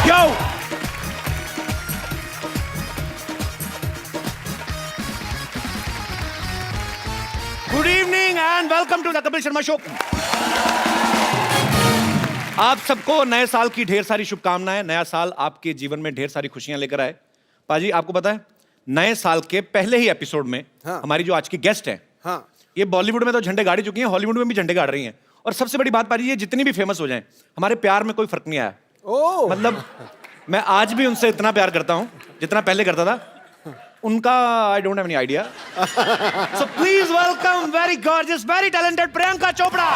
Yo! Good evening and welcome to the Kapil Sharma Show. आप सबको नए साल की ढेर सारी शुभकामनाएं। नया साल आपके जीवन में ढेर सारी खुशियां लेकर आए। पाजी, आपको पता है नए साल के पहले ही एपिसोड में हमारी जो आज की गेस्ट है, ये बॉलीवुड में तो झंडे गाड़ी चुकी हैं, हॉलीवुड में भी झंडे गाड़ रही हैं। और सबसे बड़ी बात पाजी, ये जितनी भी फेमस हो जाएं, हमारे प्यार में कोई फर्क नहीं आया। मतलब मैं आज भी उनसे इतना प्यार करता हूं जितना पहले करता था। उनका I don't have any idea. So please welcome very gorgeous, very talented Priyanka Chopra.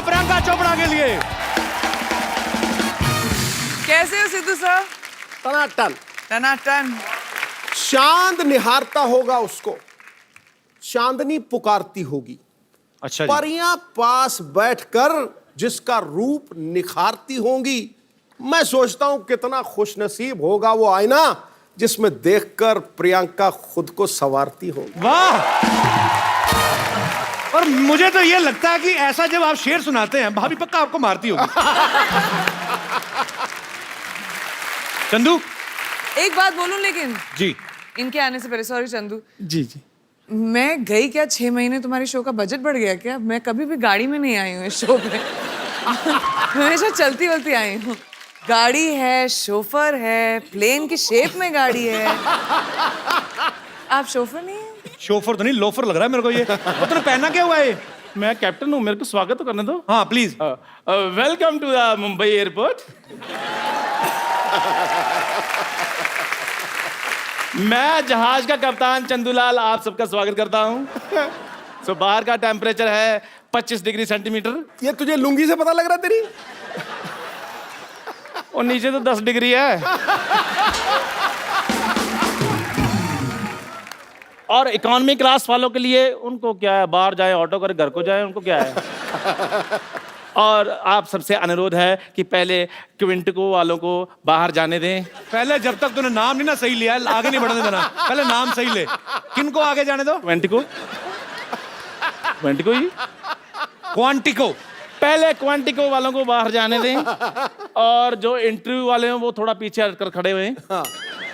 Priyanka Chopra के लिए। कैसे हो सिद्धू सर? टनाटन टनाटन। चांद निहारता होगा उसको, चांदनी पुकारती होगी। अच्छा जी। परियां पास बैठकर जिसका रूप निखारती होंगी। मैं सोचता हूं कितना खुशनसीब होगा वो आईना जिसमें देखकर प्रियंका खुद को संवारती होगी। वाह! और मुझे तो ये लगता है कि ऐसा जब आप शेर सुनाते हैं, भाभी पक्का आपको मारती होगी। चंदू, एक बात बोलूं लेकिन जी, इनके आने से पहले, सॉरी चंदू जी जी। मैं गई क्या 6 महीने, तुम्हारे शो का बजट बढ़ गया क्या? मैं कभी भी गाड़ी में नहीं आई हूँ इस शो पे। हमेशा चलती वलती आई हूँ। गाड़ी है, शोफर है, प्लेन की शेप में गाड़ी है। आप शोफर नहीं है? शोफर तो नहीं, लोफर लग रहा है मेरे को ये। और तूने पहना क्या हुआ है? मैं कैप्टन हूँ, मेरे को स्वागत तो करने दो। हाँ please. Welcome to the Mumbai airport. मैं जहाज का कप्तान चंदूलाल आप सबका स्वागत करता हूँ। सो बाहर का टेम्परेचर है 25 डिग्री सेंटीमीटर ये तुझे लुंगी से पता लग रहा तेरी? और नीचे तो 10 डिग्री है। और इकोनॉमी क्लास वालों के लिए उनको क्या है, बाहर जाए ऑटो करे, घर को जाए, उनको क्या है। और आप सबसे अनुरोध है कि पहले क्विंटिको वालों को बाहर जाने दें। पहले जब तक तूने नाम नहीं ना सही लिया, आगे नहीं बढ़ने देना। पहले नाम सही ले। किनको आगे जाने दो? क्विंटिको, क्विंटिको ही, क्वांटिको। पहले क्वांटिको वालों को बाहर जाने दें। और जो इंटरव्यू वाले हैं वो थोड़ा पीछे हटकर खड़े हुए हैं।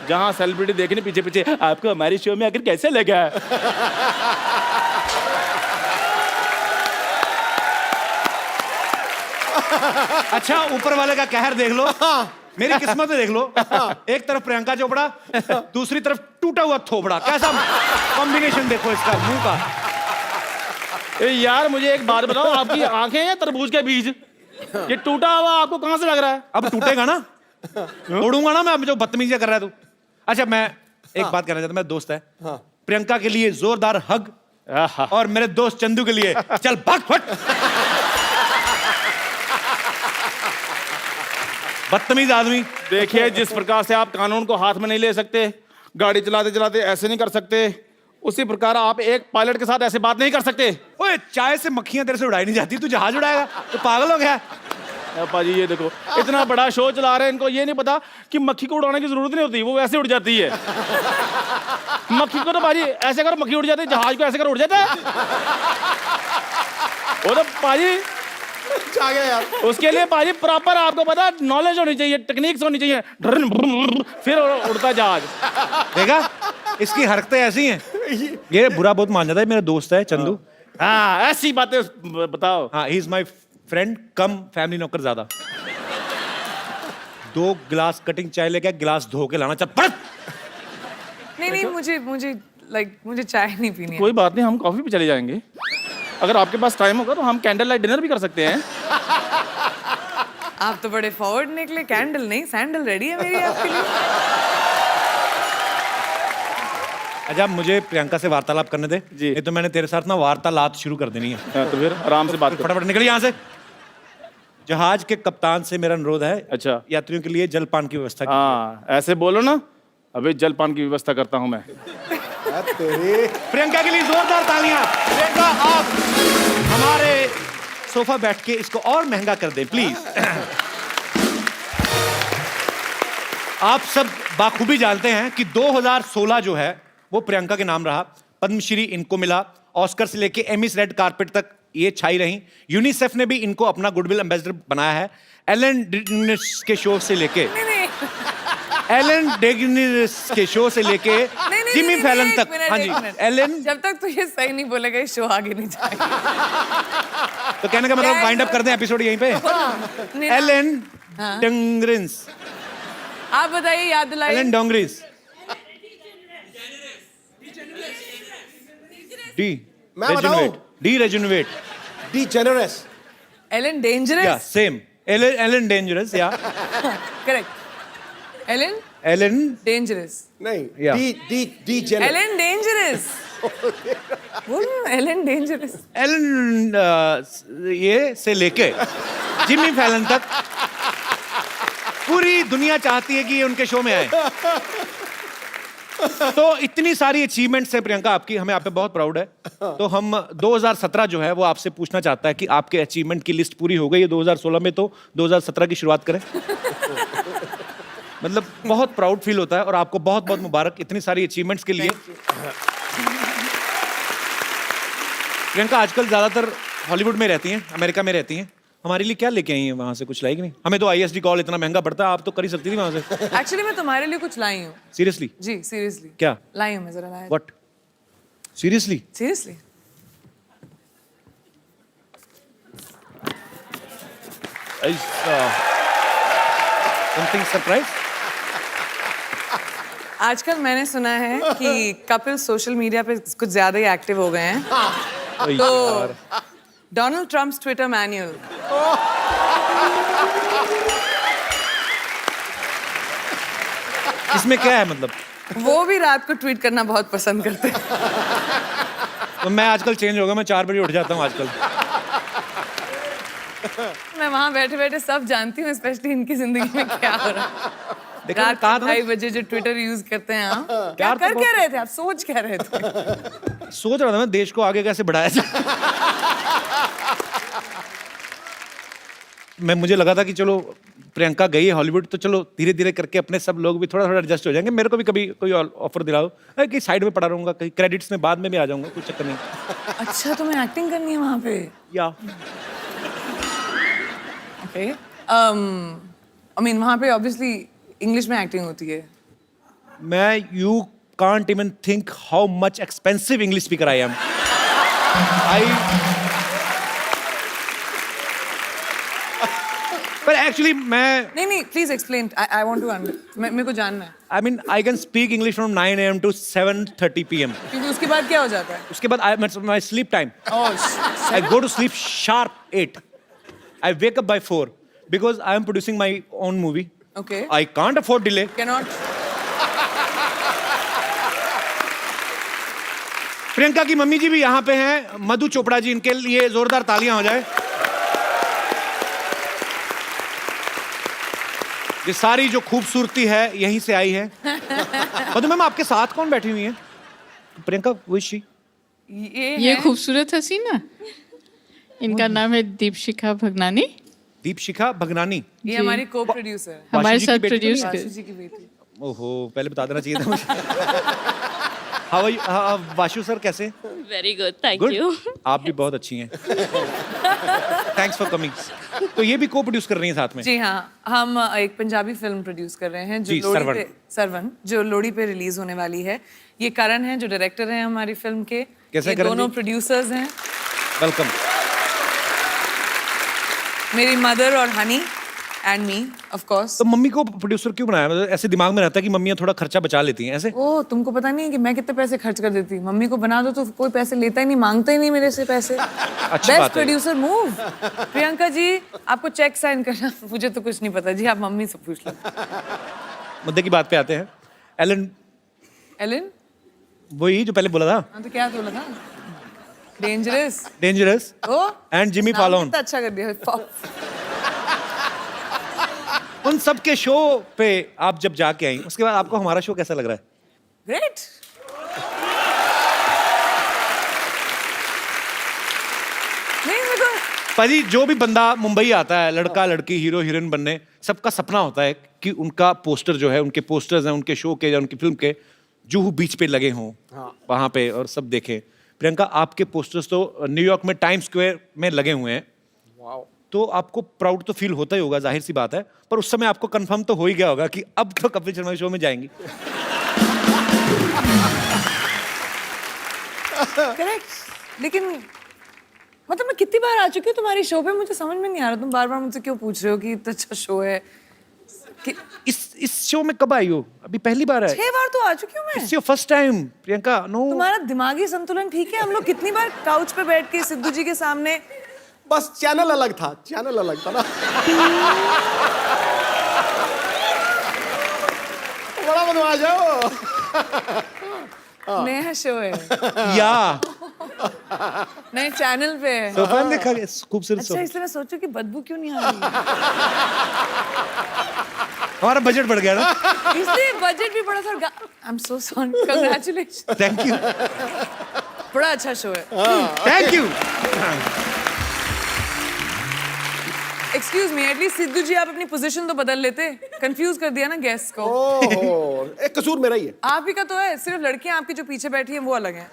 जहां सेलिब्रिटी देखने पीछे पीछे, आपको हमारी शो में आकर कैसे लगा? अच्छा, ऊपर वाले का कहर देख लो, मेरी किस्मत देख लो। एक तरफ प्रियंका चोपड़ा, दूसरी तरफ टूटा हुआ थोबड़ा। कैसा कॉम्बिनेशन देखो इसका मुंह का। यार मुझे एक बात बताओ, आपकी आंखें हैं तरबूज के बीज? ये टूटा हुआ आपको कहां से लग रहा है? अब टूटेगा ना, तोड़ूंगा ना मैं। अब जो बदतमीजी कर रहा है तू। अच्छा, मैं एक बात कहना चाहता हूं, मेरा दोस्त है, प्रियंका के लिए जोरदार हग, और मेरे दोस्त चंदू के लिए चल भाग फट। बदतमीज आदमी। देखिए, जिस प्रकार से आप कानून को हाथ में नहीं ले सकते, गाड़ी चलाते चलाते ऐसे नहीं कर सकते, उसी प्रकार आप एक पायलट के साथ ऐसे बात नहीं कर सकते। ओए, चाय से मक्खियां तेरे से उड़ाई नहीं जाती, तू जहाज उड़ाएगा? तो पागल हो गया? पाजी ये देखो, इतना बड़ा शो चला रहे हैं, इनको ये नहीं पता कि मक्खी को उड़ाने की जरूरत नहीं होती, वो वैसे उड़ जाती है। मक्खी को तो पाजी ऐसे करो मक्खी उड़ जाती है, जहाज को ऐसे करो उड़ जाता है। वो तो पाजी आ गया यार। उसके लिए पाजी प्रॉपर आपको पता नॉलेज होनी चाहिए, टेक्निक्स होनी चाहिए, फिर उड़ता जहाज। देखा, इसकी हरकतें ऐसी हैं। ये बुरा बहुत मान जाता है। मेरा दोस्त है चंदू। हाँ, ऐसी बातें बताओ। हाँ, he is my friend come family नौकर ज्यादा। 2 गिलास कटिंग चाय लेके गिलास धो के लाना। चल पड़। नहीं, मुझे चाय नहीं पीनी है। कोई बात नहीं, हम कॉफी पे चले जाएंगे। अगर आपके पास टाइम होगा तो हम कैंडल लाइट डिनर भी कर सकते हैं। आप तो बड़े फॉरवर्ड निकले। कैंडल नहीं, सैंडल रेडी है मेरी आपके लिए। अच्छा मुझे प्रियंका से वार्तालाप करने दे जी। नहीं तो मैंने तेरे साथ ना वार्तालाप शुरू कर देनी है। हाँ, तो फिर आराम से बात करो। फटाफट निकल यहाँ से। जहाज के कप्तान से मेरा अनुरोध है, अच्छा। यात्रियों के लिए जलपान की व्यवस्था कीजिए। हाँ, ऐसे बोलो ना, अभी जलपान की व्यवस्था करता हूँ मैं। तेरे प्रियंका के लिए जोरदार तालियां। प्रियंका आप हमारे सोफा बैठ के इसको और महंगा कर दें प्लीज। आप सब बाखूबी जानते हैं कि 2016 जो है वो प्रियंका के नाम रहा। पद्मश्री इनको मिला, ऑस्कर से लेके एमिस रेड कारपेट तक ये छाई रही। यूनिसेफ ने भी इनको अपना गुडविल एम्बेसडर बनाया है। एलन डेगेनिस के शो से लेके जिमी फैलन तक। हाँ जी एलन। जब तक तू ये सही नहीं बोलेगा ये शो आगे नहीं जाएगा। तो कहने का मतलब वाइंड अप कर दें एपिसोड यहीं पे। एलन डोंग्रिस। आप बताइए, याद दिलाइए। एलन डोंग्रिस। डी मैं बताऊं? D rejuvenate. D generous. एलन या डेंजरस। सेम एलन डेंजरस या करेक्ट। एलन एलन डेंजरस। नहीं, Yeah. D generous. एलन डेंजरस। बोल एलन डेंजरस। एलन ये से लेके जिमी फैलन तक पूरी दुनिया चाहती है कि ये उनके शो में आए। तो इतनी सारी अचीवमेंट्स है प्रियंका आपकी, हमें आप पे बहुत प्राउड है। तो हम 2017 जो है वो आपसे पूछना चाहता है कि आपके अचीवमेंट की लिस्ट पूरी हो गई है 2016 में, तो 2017 की शुरुआत करें। मतलब बहुत प्राउड फील होता है और आपको बहुत बहुत मुबारक इतनी सारी अचीवमेंट्स के लिए। प्रियंका आजकल ज्यादातर हॉलीवुड में रहती हैं, अमेरिका में रहती हैं। हमारे लिए क्या लेके आई हैं वहां से? कुछ लाएगी नहीं? हमें तो ISD कॉल इतना महंगा पड़ता है, आप तो कर ही सकती थी वहां से। एक्चुअली मैं तुम्हारे लिए कुछ लाई हूँ। सीरियसली? जी सीरियसली। क्या लाई हूँ मैं, जरा लाया। What? Seriously? Seriously. Something surprise? आजकल मैंने सुना है कि कपिल सोशल मीडिया पे कुछ ज्यादा ही एक्टिव हो गए हैं। तो डोनाल्ड ट्रम्प्स ट्विटर मैन्युअल। इसमें क्या है मतलब? वो भी रात को ट्वीट करना बहुत पसंद करते हैं। तो मैं आजकल चेंज हो गया, मैं 4 बजे उठ जाता हूँ आजकल। मैं वहां बैठे बैठे सब जानती हूँ, स्पेशली इनकी जिंदगी में क्या हो रहा है। देखो रात कहा के था 2:30 बजे जो ट्विटर यूज करते हैं आप, क्या यार, तो कर क्या रहे थे आप? सोच क्या रहे थे? सोच रहा था मैं देश को आगे कैसे बढ़ाया जाए। मुझे लगा था कि चलो प्रियंका गई है हॉलीवुड तो चलो धीरे धीरे करके अपने सब लोग भी थोड़ा थोड़ा एडजस्ट हो जाएंगे। मेरे को भी कभी कोई ऑफर दिलाओ, कहीं साइड में पड़ा रहूंगा, कहीं क्रेडिट्स में बाद में भी आ जाऊंगा, कोई चक्कर नहीं। अच्छा तुम्हें एक्टिंग करनी है वहां पे? या ओके। आई मीन वहां पे ऑब्वियसली इंग्लिश में एक्टिंग होती है। मैं you can't even think how much expensive English speaker I am. पर एक्चुअली मैं नहीं please explain. I want to मेरे को जानना है। I mean I can speak English from 9 AM to 7:30 PM। क्योंकि उसके बाद क्या हो जाता है? उसके बाद my sleep time, oh I go to sleep sharp 8. I wake up by 4 because I am producing my own movie. Okay. I can't afford delay. Cannot. Priyanka की मम्मी जी भी यहाँ पे हैं, मधु चोपड़ा जी, इनके लिए जोरदार तालियां हो जाए। ये सारी जो खूबसूरती है यहीं से आई है। मधु मैम आपके साथ कौन बैठी हुई है? प्रियंका विशी। ये खूबसूरत हसीना, इनका नाम है दीपशिखा भगनानी। दीपशिखा भगनानी। ये हमारी को प्रोड्यूसर है। हमारे वाशी जी की साथ बेटी तो प्रोड्यूस नहीं? कर। वाशु जी की बेटी। ओहो पहले बता देना चाहिए था मुझे। How are you Vashu sir, कैसे? Very good, thank good. You. आप भी बहुत अच्छी हैं। Thanks for coming. तो ये भी को प्रोड्यूस कर रही हैं साथ में? जी हाँ, हम एक पंजाबी फिल्म प्रोड्यूस कर रहे हैं जो जी, लोहड़ी पे सरवन जो लोहड़ी पे रिलीज होने वाली है। ये करण है जो डायरेक्टर हैं हमारी फिल्म के। कैसे ये करण दोनों जी? प्रोड्यूसर्स हैं, वेलकम। मेरी मदर और honey and me of course. तो मम्मी को प्रोड्यूसर क्यों बनाया? मतलब ऐसे दिमाग में रहता है कि मम्मियाँ थोड़ा खर्चा बचा लेती हैं ऐसे? ओ तुमको पता नहीं है कि मैं कितने पैसे खर्च कर देती हूँ? मम्मी को बना दो तो कोई पैसे लेता ही नहीं, मांगता ही नहीं मेरे से पैसे। अच्छी बेस्ट बात है। Producer move. प्रियंका जी आपको चेक साइन करना, मुझे तो कुछ नहीं पता जी, आप मम्मी से पूछ लो। मुद्दे की बात पे आते हैं। एलन एलन वही जो पहले बोला था, हाँ तो क्या बोला था? Dangerous. Dangerous oh and Jimmy नाम फॉलोन। कितना अच्छा कर दिया। उन सब के शो पे आप जब जाके आई, उसके बाद आपको हमारा शो कैसा लग रहा है? ग्रेट। नहीं मेरे को पाजी, जो भी बंदा मुंबई आता है, लड़का लड़की, हीरो हीरोइन बनने, सबका सपना होता है कि उनका पोस्टर जो है, उनके पोस्टर्स हैं उनके शो के या उनकी फिल्म के, जुहू बीच पे लगे हों वहां पे और सब देखें। प्रियंका, आपके पोस्टर्स तो न्यूयॉर्क में टाइम स्क्वायर में लगे हुए हैं। तो आपको प्राउड तो फील होता ही होगा, जाहिर सी बात है, पर उस समय आपको कंफर्म तो हो ही गया होगा कि अब तो कपिल शर्मा शो में जाएंगी। करेक्ट। लेकिन मतलब मैं कितनी बार आ चुकी हूँ तुम्हारी शो पे, मुझे समझ में नहीं आ रहा तुम बार बार मुझसे क्यों पूछ रहे हो कि इतना अच्छा शो है कि... इस शो में कब आई हो? अभी पहली बार है? 6 बार तो आ चुकी हूँ मैं। It's your first time Priyanka. No, तुम्हारा दिमागी संतुलन ठीक है? हम लोग कितनी बार काउच पे बैठ के सिद्धू जी के सामने। बस चैनल अलग था, चैनल अलग था ना। बड़ा बदमाश है वो। नया शो है, या नए चैनल पे है। सोफा में देखा गया, खूबसूरत अच्छा, सोफा। इसलिए मैं सोचू कि बदबू क्यों नहीं आ रही हमारा बजट बढ़ गया ना। इसलिए बजट भी बड़ा था। I am so sorry, congratulation. Thank you, बड़ा अच्छा शो है। Thank you. Excuse me, at least Sidhu ji आप अपनी पोजीशन तो बदल लेते। कंफ्यूज कर दिया ना गेस्ट को। ओहो, एक कसूर मेरा ही है। आप ही का तो है, सिर्फ लड़कियां आपकी जो पीछे बैठी हैं वो अलग हैं।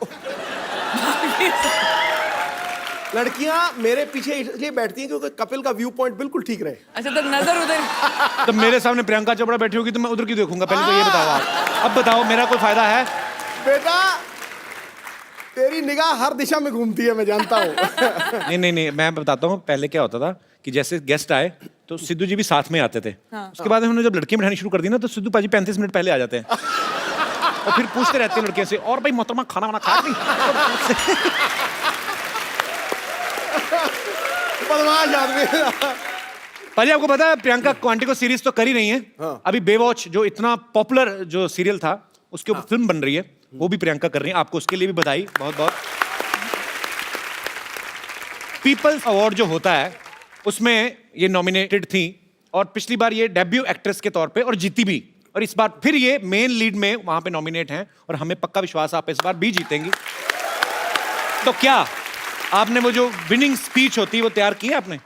लड़कियां मेरे पीछे इसलिए बैठती हैं क्योंकि कपिल का व्यू पॉइंट बिल्कुल ठीक रहे। अच्छा, तो नजर उधर। तो मेरे सामने प्रियंका चोपड़ा बैठी होगी तो मैं उधर की देखूंगा? पहले तो ये बताओ आप। अब बताओ, मेरा कोई फायदा है? बेटा, तेरी निगाह हर दिशा में घूमती है, मैं जानता हूँ। नहीं नहीं नहीं, मैं बताता हूँ। पहले क्या होता था कि जैसे गेस्ट आए तो सिद्धू जी भी साथ में आते थे। उसके बाद उन्होंने जब लड़कियां बिठानी शुरू कर दी ना, तो सिद्धू पाजी 35 मिनट पहले आ जाते हैं और फिर पूछते रहते हैं लड़कियों से, और भाई मोहतरमा खाना वाना खाया नहीं? बदमाश आदमी। पाजी, आपको पता है प्रियंका क्वांटिको सीरीज तो कर ही रही है। अभी बेवॉच जो इतना पॉपुलर जो सीरियल था, उसके ऊपर फिल्म बन रही है, वो भी प्रियंका कर रही है। आपको उसके लिए भी बधाई, बहुत बहुत। पीपल्स अवार्ड जो होता है उसमें ये नॉमिनेटेड थी, और पिछली बार ये डेब्यू एक्ट्रेस के तौर पे और जीती भी, और इस बार फिर ये मेन लीड में वहां पे नॉमिनेट हैं, और हमें पक्का विश्वास आप इस बार भी जीतेंगी। तो क्या आपने वो जो विनिंग स्पीच होती है वो तैयार की है आपने?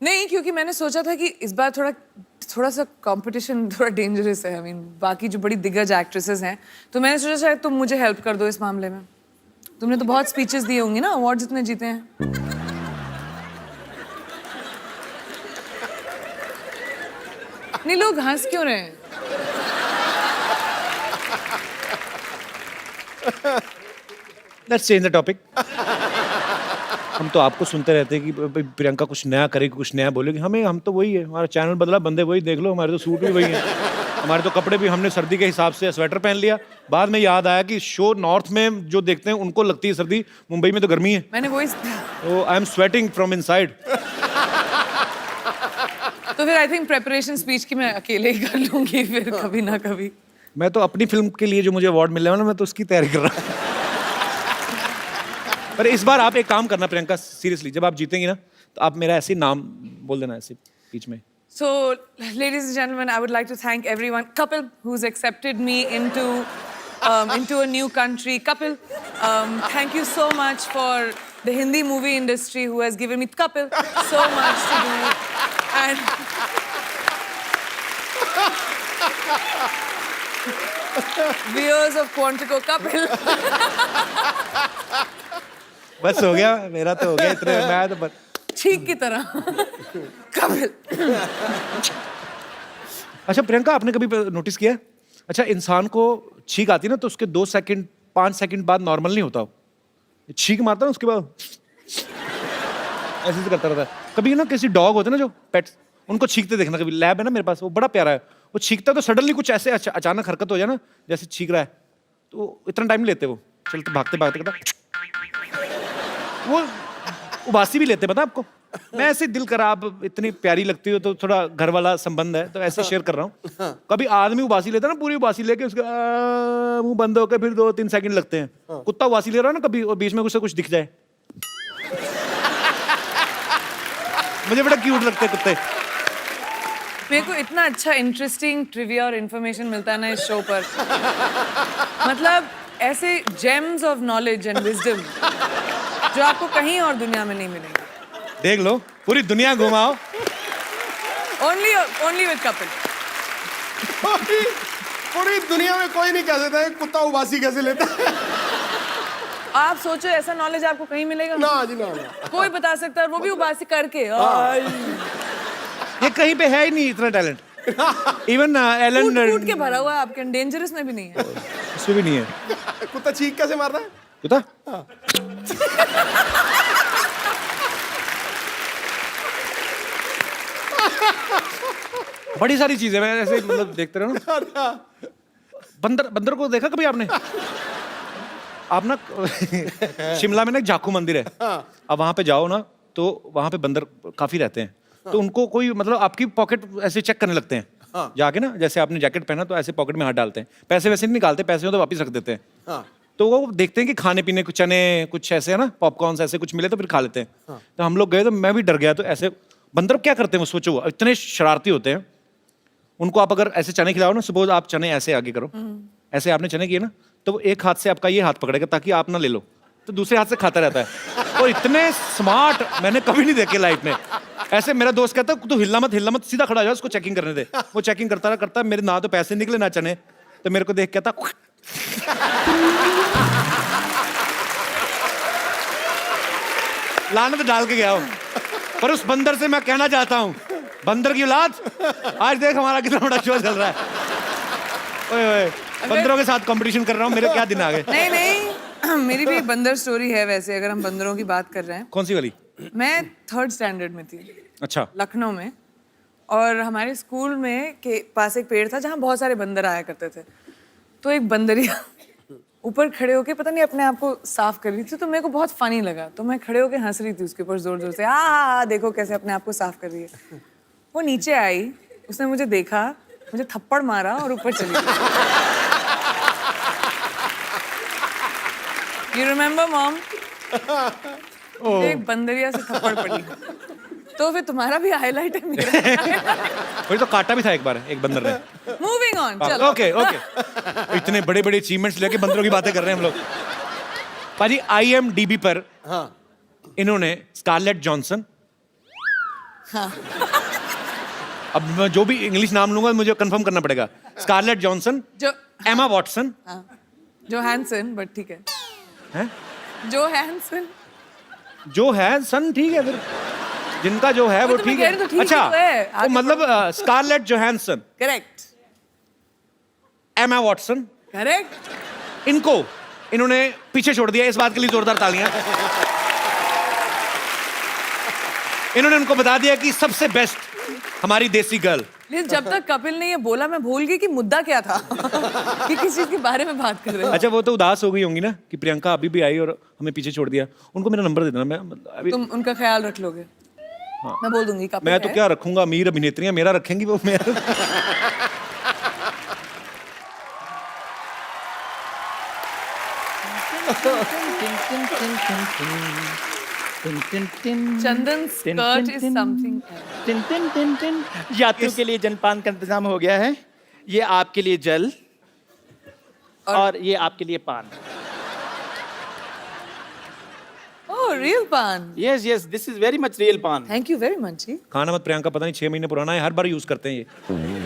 नहीं, क्योंकि मैंने सोचा था कि इस बार थोड़ा सा कंपटीशन थोड़ा डेंजरस है। आई मीन, बाकी जो बड़ी दिग्गज एक्ट्रेसेस हैं, तो मैंने सोचा शायद तुम मुझे हेल्प कर दो इस मामले में। तुमने तो बहुत स्पीचेस दिए होंगे ना, अवार्ड जितने जीते हैं। नहीं, लोग हंस क्यों रहे हैं? Let's change the topic. हम तो आपको सुनते रहते हैं कि भाई प्रियंका कुछ नया करेगी, कुछ नया बोलेगी। हम तो वही है, हमारा चैनल बदला, बंदे वही, देख लो हमारे तो सूट भी वही हैं, हमारे तो कपड़े भी हमने सर्दी के हिसाब से स्वेटर पहन लिया। बाद में याद आया कि शो नॉर्थ में जो देखते हैं उनको लगती है सर्दी, मुंबई में तो गर्मी है। मैंने वही। तो I am sweating from inside. तो फिर आई थिंक प्रेपरेशन स्पीच की मैं अकेले ही कर लूंगी फिर कभी ना कभी। मैं तो अपनी फिल्म के लिए जो मुझे अवार्ड मिलने वाला, मैं तो उसकी तैयारी कर रहा हूँ। पर इस बार आप एक काम करना प्रियंका, सीरियसली, जब आप जीतेंगी ना तो आप मेरा ऐसे ही नाम बोल देना ऐसे बीच में। So, ladies and gentlemen, I would like to thank everyone. Kapil, who's accepted me into a new country. Kapil, thank you so much for the Hindi movie industry who has given me Kapil so much to do. And viewers of Quantico, Kapil. बस हो गया, मेरा तो हो गया इतने, मैं तो ठीक की तरह कपिल। अच्छा प्रियंका, आपने कभी नोटिस किया, अच्छा इंसान को छींक आती है ना तो उसके 2 सेकंड 5 सेकंड बाद नॉर्मल नहीं होता, छींक मारता ना उसके बाद ऐसे करता रहता है। कभी ना किसी डॉग होते ना जो पेट्स, उनको छींकते देखना, कभी लैब है ना मेरे पास, वो बड़ा प्यारा है, वो छींकता तो सडनली कुछ ऐसे अचानक हरकत हो जाए ना, जैसे छींक रहा है, तो इतना टाइम लेते वो, चलते भागते भागते करता, वो उबासी भी लेते, पता आपको? मैं ऐसे दिल करा, आप इतनी प्यारी लगती हो तो थोड़ा घर वाला संबंध है तो ऐसे शेयर कर रहा हूँ। कभी आदमी उबासी लेता है ना, पूरी उबासी लेके उसका मुंह बंद होकर फिर 2-3 सेकंड लगते हैं। कुत्ता उबासी ले रहा है ना कभी, और बीच में कुछ से कुछ दिख जाए, मुझे बड़ा क्यूट लगते हैं कुत्ते। मेरे को इतना अच्छा इंटरेस्टिंग ट्रिविया और इन्फॉर्मेशन मिलता है ना इस शो पर, मतलब ऐसे James of knowledge and wisdom जो आपको कहीं और दुनिया में नहीं मिलेंगे। देख लो, पूरी दुनिया घुमाओ। Only with couple. पूरी दुनिया में कोई नहीं कह सकता है कुत्ता उबासी कैसे लेता है। आप सोचो ऐसा नॉलेज आपको कहीं मिलेगा? ना जी ना। कोई बता सकता है, और वो भी उबासी करके। ये कहीं पे है ही नहीं इतना टैलेंट। इवन एलन कूट के भरा हुआ है आपके, डेंजरस में भी नहीं है। उसमें भी नहीं है। कुत्ता चीख कैसे मार रहा है? कुत्ता बड़ी सारी चीजें मैं ऐसे मतलब देखते रहो ना। बंदर, बंदर को देखा कभी आपने? आप ना शिमला में ना एक जाखू मंदिर है, अब वहां पे जाओ ना तो वहां पे बंदर काफी रहते हैं। तो उनको कोई मतलब आपकी पॉकेट ऐसे चेक करने लगते हैं जाके ना, जैसे आपने जैकेट पहना तो ऐसे पॉकेट में हाथ डालते हैं, पैसे वैसे नहीं निकालते, पैसे हो तो वापस रख देते हैं। तो वो देखते हैं कि खाने पीने कुछ चने कुछ ऐसे है ना, पॉपकॉर्न ऐसे कुछ मिले तो फिर खा लेते हैं। तो हम लोग गए तो मैं भी डर गया। तो ऐसे बंदर क्या करते हैं वो सोचो, इतने शरारती होते हैं। उनको आप अगर ऐसे चने खिलाओ ना, सपोज आप चने ऐसे आगे करो, ऐसे आपने चने किए ना, तो वो एक हाथ से आपका ये हाथ पकड़ेगा ताकि आप ना ले लो, तो दूसरे हाथ से खाता रहता है। और इतने स्मार्ट मैंने कभी नहीं देखे लाइफ में। ऐसे मेरा दोस्त कहता है तू हिलना मत, सीधा खड़ा हो जा, उसको चेकिंग करने दे। वो चेकिंग करता मेरे ना तो पैसे निकले ना चने, तो मेरे को देख कहता लानत डाल के गया हूं। पर उस बंदर से मैं कहना चाहता हूं, बंदर की औलाद, आज देख हमारा कितना बड़ा शो चल रहा है। ओए ओए, बंदरों के साथ कंपटीशन कर रहा हूं, मेरे क्या दिन आ गए। नहीं मेरी भी एक बंदर स्टोरी है वैसे, अगर हम बंदरों की बात कर रहे हैं। कौन सी वाली? मैं 3rd स्टैंडर्ड में थी। अच्छा। लखनऊ में, और हमारे स्कूल में के पास एक पेड़ था जहाँ बहुत सारे बंदर आया करते थे। तो एक बंदरिया ऊपर खड़े होके पता नहीं अपने आप को साफ कर रही थी, तो मेरे को बहुत फनी लगा, तो मैं खड़े होके हंस रही थी उसके ऊपर जोर जोर से, देखो कैसे अपने आप को साफ कर रही है। वो नीचे आई, उसने मुझे देखा, मुझे थप्पड़ मारा और ऊपर चली गई। You remember mom? एक बंदरिया से थप्पड़ पड़ी। तो फिर तुम्हारा भी हाईलाइट है मेरा। वही तो काटा भी था एक बार एक बंदर ने। मूविंग ऑन, चलो। ओके। इतने बड़े बड़े अचीवमेंट्स लेके बंदरों की बातें कर रहे हैं हम लोग। पाजी IMDb पर इन्होंने स्कारलेट जॉनसन, अब मैं जो भी इंग्लिश नाम लूंगा मुझे कंफर्म करना पड़ेगा। स्कारलेट जॉनसन, एमा वॉटसन, जो हैंसन, बट ठीक है। हैं? जो हैंसन, जो है सन, ठीक है फिर जिनका जो है वो तो ठीक मैं कह है। रही तो ठीक अच्छा, ही तो है। वो आगे मतलब Scarlett Johansson, correct Emma Watson, correct. इनको इन्होंने पीछे छोड़ दिया। इस बात के लिए जोरदार तालियां। इन्होंने उनको बता दिया कि सबसे बेस्ट हमारी देसी गर्ल। लेकिन जब तक कपिल ने ये बोला मैं भूल गई कि मुद्दा क्या था। कि किस चीज के बारे में बात कर रहे हैं। अच्छा, वो तो उदास हो गई होंगी ना कि प्रियंका अभी भी आई और हमें पीछे छोड़ दिया। उनको मेरा नंबर दे देना, मैं अभी तुम उनका ख्याल रख लोगे। मैं बोल दूंगी कपिल मैं तो है। क्या रखूंगा, अमीर अभिनेत्रियां मेरा रखेंगी वो मेरा। चंदन स्कर्ट इज समथिंग। यात्रियों के लिए जलपान का इंतजाम हो गया है। ये आपके लिए जल और ये आपके लिए पान। ओह, रियल पान। Yes yes, this is very much real पान। थैंक यू वेरी मच जी। खाना मत प्रियंका, पता नहीं 6 महीने पुराना है, हर बार यूज करते हैं ये।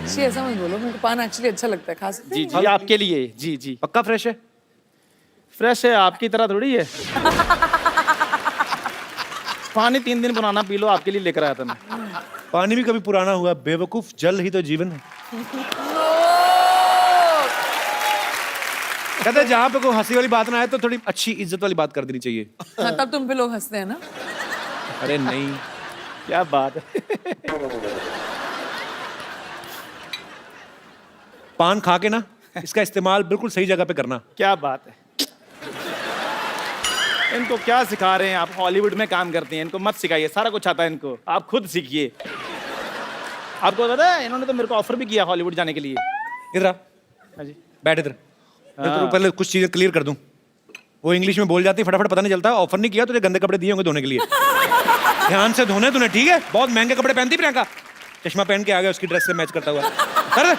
जी ऐसा मत बोलो, मेरे को पान एक्चुअली अच्छा लगता है, खा सकते जी हैं? जी, आपके लिए। जी जी, पक्का फ्रेश है? फ्रेश है, आपकी तरह थोड़ी है। पानी 3 दिन पुराना पी लो, आपके लिए लेकर आया था मैं। पानी भी कभी पुराना हुआ बेवकूफ, जल ही तो जीवन है। कहते हैं जहां पे कोई हंसी वाली बात ना आए तो थोड़ी अच्छी इज्जत वाली बात कर देनी चाहिए। हाँ, तब तुम पे लोग हंसते हैं ना। अरे नहीं, क्या बात है। पान खा के ना इसका इस्तेमाल बिल्कुल सही जगह पे करना। क्या बात है। इनको क्या सिखा रहे हैं आप? हॉलीवुड में काम करते हैं, इनको मत सिखाइए, सारा कुछ आता है इनको, आप खुद सीखिए। आपको पता है इन्होंने तो मेरे को ऑफर भी किया हॉलीवुड जाने के लिए। इधर आ, हाँ जी। बैठ इधर। मैं तो पहले कुछ चीजें क्लियर कर दूं। वो इंग्लिश में बोल जाती है, फटाफट पता नहीं चलता। ऑफर नहीं किया, तुझे गंदे कपड़े दिए होंगे धोने के लिए। ध्यान से धोने तूने, ठीक है? बहुत महंगे कपड़े पहनती प्रियंका। चश्मा पहन के आ गया उसकी ड्रेस से मैच करता हुआ। कर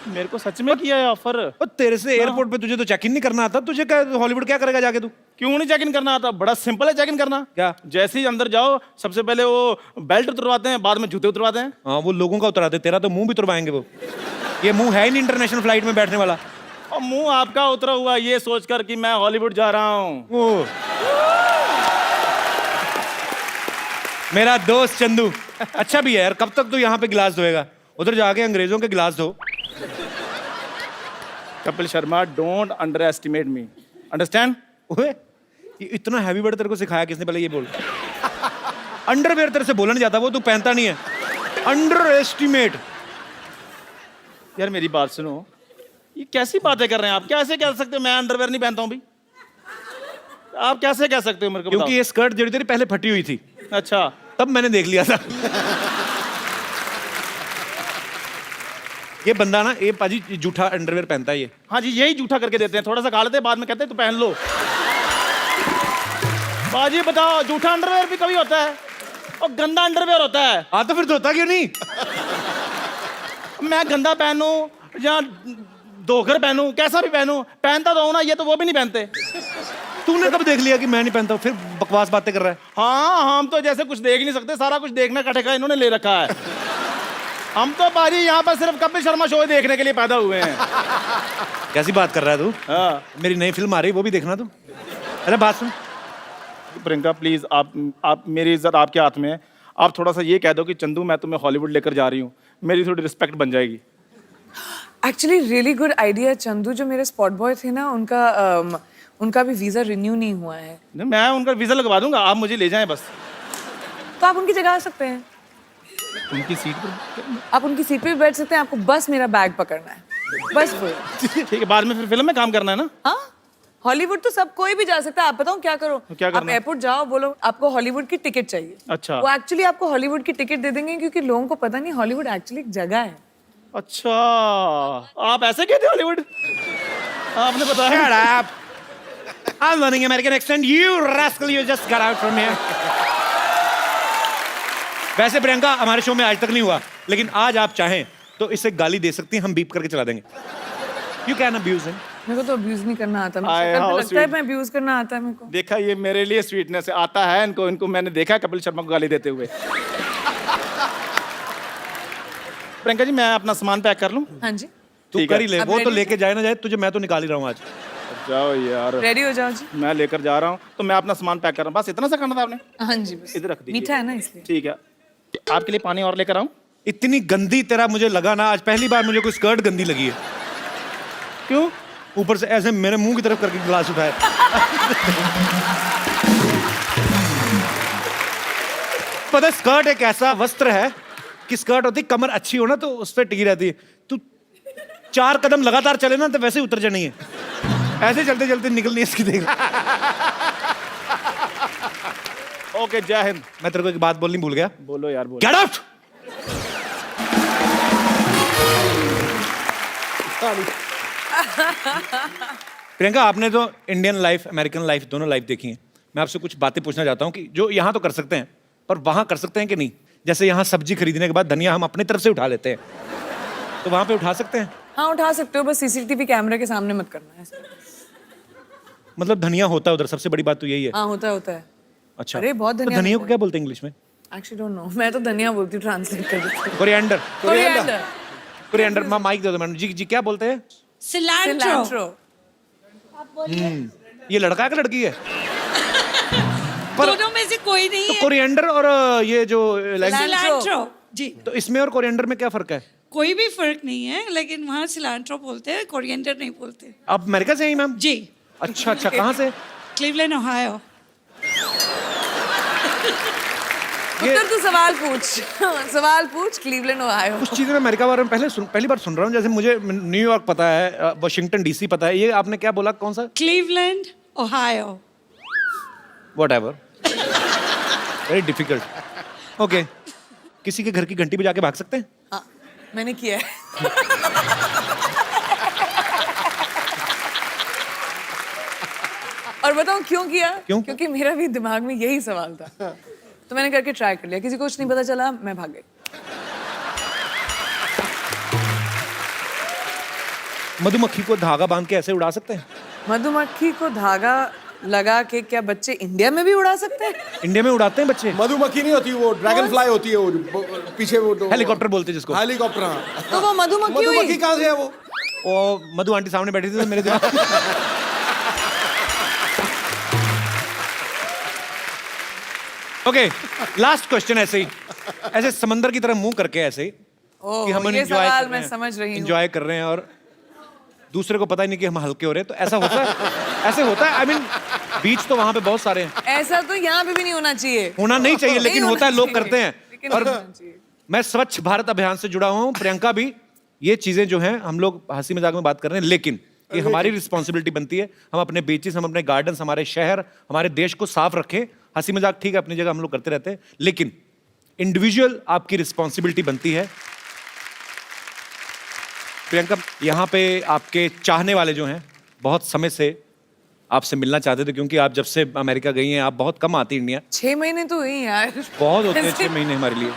मेरे को सच में किया है ऑफर। और तेरे से एयरपोर्ट पे तुझे तो चेक इन नहीं करना आता, तुझे क्या हॉलीवुड क्या करेगा जाके तू? क्यों नहीं चेक इन करना आता? बड़ा सिंपल है चेक इन करना। क्या? जैसे ही अंदर जाओ सबसे पहले वो बेल्ट उतरवाते हैं, बाद में जूते उतरवाते हैं। हाँ, वो लोगों का उतराते, तेरा तो मुंह भी उतरवाएंगे वो। ये मुंह है ही नहीं इंटरनेशनल फ्लाइट में बैठने वाला। और मुंह आपका उतरा हुआ ये सोचकर कि मैं हॉलीवुड जा रहा हूँ। ओ, मेरा दोस्त चंदू अच्छा भी है यार। कब तक तू यहाँ पे गिलास धोएगा? उधर जाके अंग्रेजों के गिलास धो। Kapil Sharma, don't under estimate me, understand? ओए, ये इतना हैवी वर्ड तेरे को सिखाया किसने? पहले ये बोल। अंडरवेयर तेरे से बोला नहीं जाता, वो तू पहनता नहीं है। Under estimate. यार मेरी बात सुनो, ये कैसी बातें कर रहे हैं आप? कैसे कह सकते हो मैं अंडरवेयर नहीं पहनता हूँ भाई? आप कैसे कह सकते हो मेरे को? क्योंकि ये स्कर्ट जड़ी तेरी पहले फटी हुई थी, अच्छा, तब मैंने देख लिया था। ये बंदा ना, ये पाजी जूठा अंडरवेयर पहनता है ये। हाँ जी, यही जूठा करके देते हैं, थोड़ा सा खा लेते हैं, बाद में कहते हैं तू पहन लो। बाजी बताओ, जूठा अंडरवेयर भी कभी होता है और गंदा अंडरवेयर होता है। हाँ तो फिर धोता क्यों नहीं? मैं गंदा पहनूं या धोकर पहनूं, कैसा भी पहनूं, पहनता तो हूं ना, ये तो वो भी नहीं पहनते। तूने कब देख लिया कि मैं नहीं पहनता हूँ? फिर बकवास बातें कर रहा है। हाँ, हम तो जैसे कुछ देख ही नहीं सकते, सारा कुछ देखने का ठेका इन्होंने ले रखा है। हम तो बाजी यहाँ पर सिर्फ कपिल शर्मा शो देखने के लिए पैदा हुए हैं। कैसी बात कर रहा है तू? हाँ। मेरी नई फिल्म आ रही, वो भी देखना तू। अरे बात सुन, प्रियंका प्लीज, आप मेरी इज्जत आपके हाथ में है। आप थोड़ा सा ये कह दो कि चंदू मैं तुम्हें हॉलीवुड लेकर जा रही हूँ, मेरी थोड़ी रिस्पेक्ट बन जाएगी। Actually really good idea Chandu. जो मेरे स्पॉट बॉय थे ना, उनका भी वीजा रिन्यू नहीं हुआ है। मैं उनका वीजा लगवा दूंगा, आप मुझे ले जाएं बस। तो आप उनकी जगह आ सकते हैं, उनकी सीट पर। आप उनकी सीट पे भी बैठ सकते हैं। आपको बस मेरा बैग पकड़ना है, बस वो। ठीक है, बाद में फिर फिल्म में काम करना है ना? हाँ, हॉलीवुड तो सब कोई भी जा सकता है। आप बताओ क्या करो? क्या आप करना है? एयरपोर्ट जाओ, बोलो आपको हॉलीवुड की टिकट चाहिए। अच्छा। वो एक्चुअली आपको हॉलीवुड की टिकट दे देंगे, क्योंकि लोगों को पता नहीं हॉलीवुड एक्चुअली एक जगह है। अच्छा, आप ऐसे कहते हो हॉलीवुड? आपने बताया। shut up. I'm learning American accent. You rascal, you just got out from here. वैसे प्रियंका हमारे शो में आज तक नहीं हुआ, लेकिन आज आप चाहें तो इसे गाली दे सकती हैं, हम बीप करके चला देंगे। You can abuse him. मेरे को तो अब्यूज नहीं करना आता। आए, मेरे को how लगता है sweet. मैं अब्यूज करना आता है मेरे को। देखा, ये मेरे लिए स्वीटनेस आता है इनको मैंने देखा है कपिल शर्मा को गाली देते हुए। प्रियंका जी, मैं अपना सामान पैक कर लूं? हाँ जी, तू ठीक कर है। ही ले, अब वो तो ready लेके जाए ना जाए, तुझे मैं तो निकाल ही रहा हूँ आज। जाओ यार, रेडी हो जाओ जी। मैं लेकर जा रहा हूँ, तो मैं अपना सामान पैक कर रहा हूँ। बस इतना सा करना था आपने? हाँ जी, बस इधर रख दीजिए। मीठा है ना इसलिए। ठीक है, आपके लिए पानी और लेकर आऊं? इतनी गंदी तेरा मुझे लगा ना, आज पहली बार मुझे कोई स्कर्ट गंदी लगी है। क्यों? ऊपर से ऐसे मेरे मुंह की तरफ करके गिलास उठाया। पता है, स्कर्ट एक ऐसा वस्त्र है कि स्कर्ट होती, कमर अच्छी हो ना तो उस पर टिकी रहती है। तू 4 कदम लगातार चले ना तो वैसे ही उतर जानी है। ऐसे चलते चलते निकलनी है इसकी, देख। ओके, जय हिंद। मैं तेरे को एक बात बोलनी भूल गया। बोलो यार, बोलो। Get out. प्रियंका, आपने तो इंडियन लाइफ, अमेरिकन लाइफ, दोनों लाइफ देखी है। मैं आपसे कुछ बातें पूछना चाहता हूँ कि जो यहाँ तो कर सकते हैं, पर वहाँ कर सकते हैं कि नहीं? जैसे यहाँ सब्जी खरीदने के बाद धनिया हम अपनी तरफ से उठा लेते हैं, तो वहाँ पे उठा सकते हैं? हाँ, उठा सकते हो, बस सीसीटीवी कैमरे के सामने मत करना है। मतलब धनिया होता है उधर, सबसे बड़ी बात तो यही है। हाँ, होता है। अच्छा, अरे, बहुत तो धनिया धनिया को होता है। क्या बोलते हैं इंग्लिश में? एक्चुअली डोंट नो, मैं तो धनिया बोलती हूँ, ट्रांसलेट कर देती हूँ। कोरिएंडर। कोरिएंडर। कोरिएंडर। माइक दे दो मैडम जी। क्या बोलते हैं? सिलांट्रो। ये लड़का है कि लड़की है? दोनों में से कोई नहीं तो है। कोरिएंडर और ये जो सिलांट्रो जी, तो इसमें और कोरिएंडर में क्या फर्क है? कोई भी फर्क नहीं है, लेकिन वहाँ सिलांट्रो बोलते हैं, कोरिएंडर नहीं बोलते। आप अमेरिका से हैं मैम? जी, अच्छा, कहाँ से? Cleveland, Ohio. उत्तर तू सवाल पूछ। सवाल पूछ। Cleveland, Ohio. कुछ चीजें मैं अमेरिका बारे में पहली बार सुन रहा हूँ। जैसे मुझे न्यूयॉर्क पता है, वाशिंगटन डीसी पता है, ये आपने क्या बोला, कौन सा? Cleveland, Ohio. Whatever. Very difficult. Okay. किसी के घर की घंटी बजा के भाग सकते हैं? हाँ, मैंने किया है। और बताऊं क्यों किया? क्यों? क्योंकि मेरा भी दिमाग में यही सवाल था। तो मैंने करके ट्राई कर लिया, किसी को कुछ नहीं पता चला, मैं भाग गई। मधुमक्खी को धागा बांध के ऐसे उड़ा सकते हैं? मधुमक्खी को धागा लगा के क्या बच्चे इंडिया में भी उड़ा सकते हैं? इंडिया में उड़ाते हैं बच्चे? मधुमक्खी नहीं होती, वो ड्रैगन फ्लाई होती है, वो पीछे वो हेलीकॉप्टर बोलते हैं जिसको। हेलीकॉप्टर। हाँ। तो वो मधुमक्खी हुई? मधुमक्खी कहाँ से है वो? मधु आंटी सामने बैठी थी तो मेरे दिमाग ओके, लास्ट क्वेश्चन ऐसे ही, ऐसे समंदर की तरह मुंह करके ऐसे ही कि हम ये सवाल मैं समझ रही हूँ। एंजॉय कर रहे हैं और दूसरे को पता ही नहीं कि हम हल्के हो रहे हैं, तो ऐसा होता है? ऐसे होता है? आई मीन बीच तो वहां पे बहुत सारे हैं। ऐसा तो यहाँ पे भी नहीं होना चाहिए। होना नहीं चाहिए, नहीं लेकिन होना होता है, लोग चाहिए, करते हैं। लेकिन और होना चाहिए। मैं स्वच्छ भारत अभियान से जुड़ा हुआ हूँ, प्रियंका भी। ये चीजें जो हैं हम लोग हंसी मजाक में बात कर रहे हैं, लेकिन ये हमारी रिस्पॉन्सिबिलिटी बनती है, हम अपने बीचेस, हम अपने गार्डन्स, हमारे शहर, हमारे देश को साफ रखें। हंसी मजाक ठीक है अपनी जगह, हम लोग करते रहते हैं, लेकिन इंडिविजुअल आपकी रिस्पॉन्सिबिलिटी बनती है। प्रियंका, यहाँ पे आपके चाहने वाले जो हैं बहुत समय से आपसे मिलना चाहते थे, क्योंकि आप जब से अमेरिका गई हैं आप बहुत कम आती इंडिया। 6 महीने तो हुई यार। बहुत होते हैं 6 महीने हमारे लिए।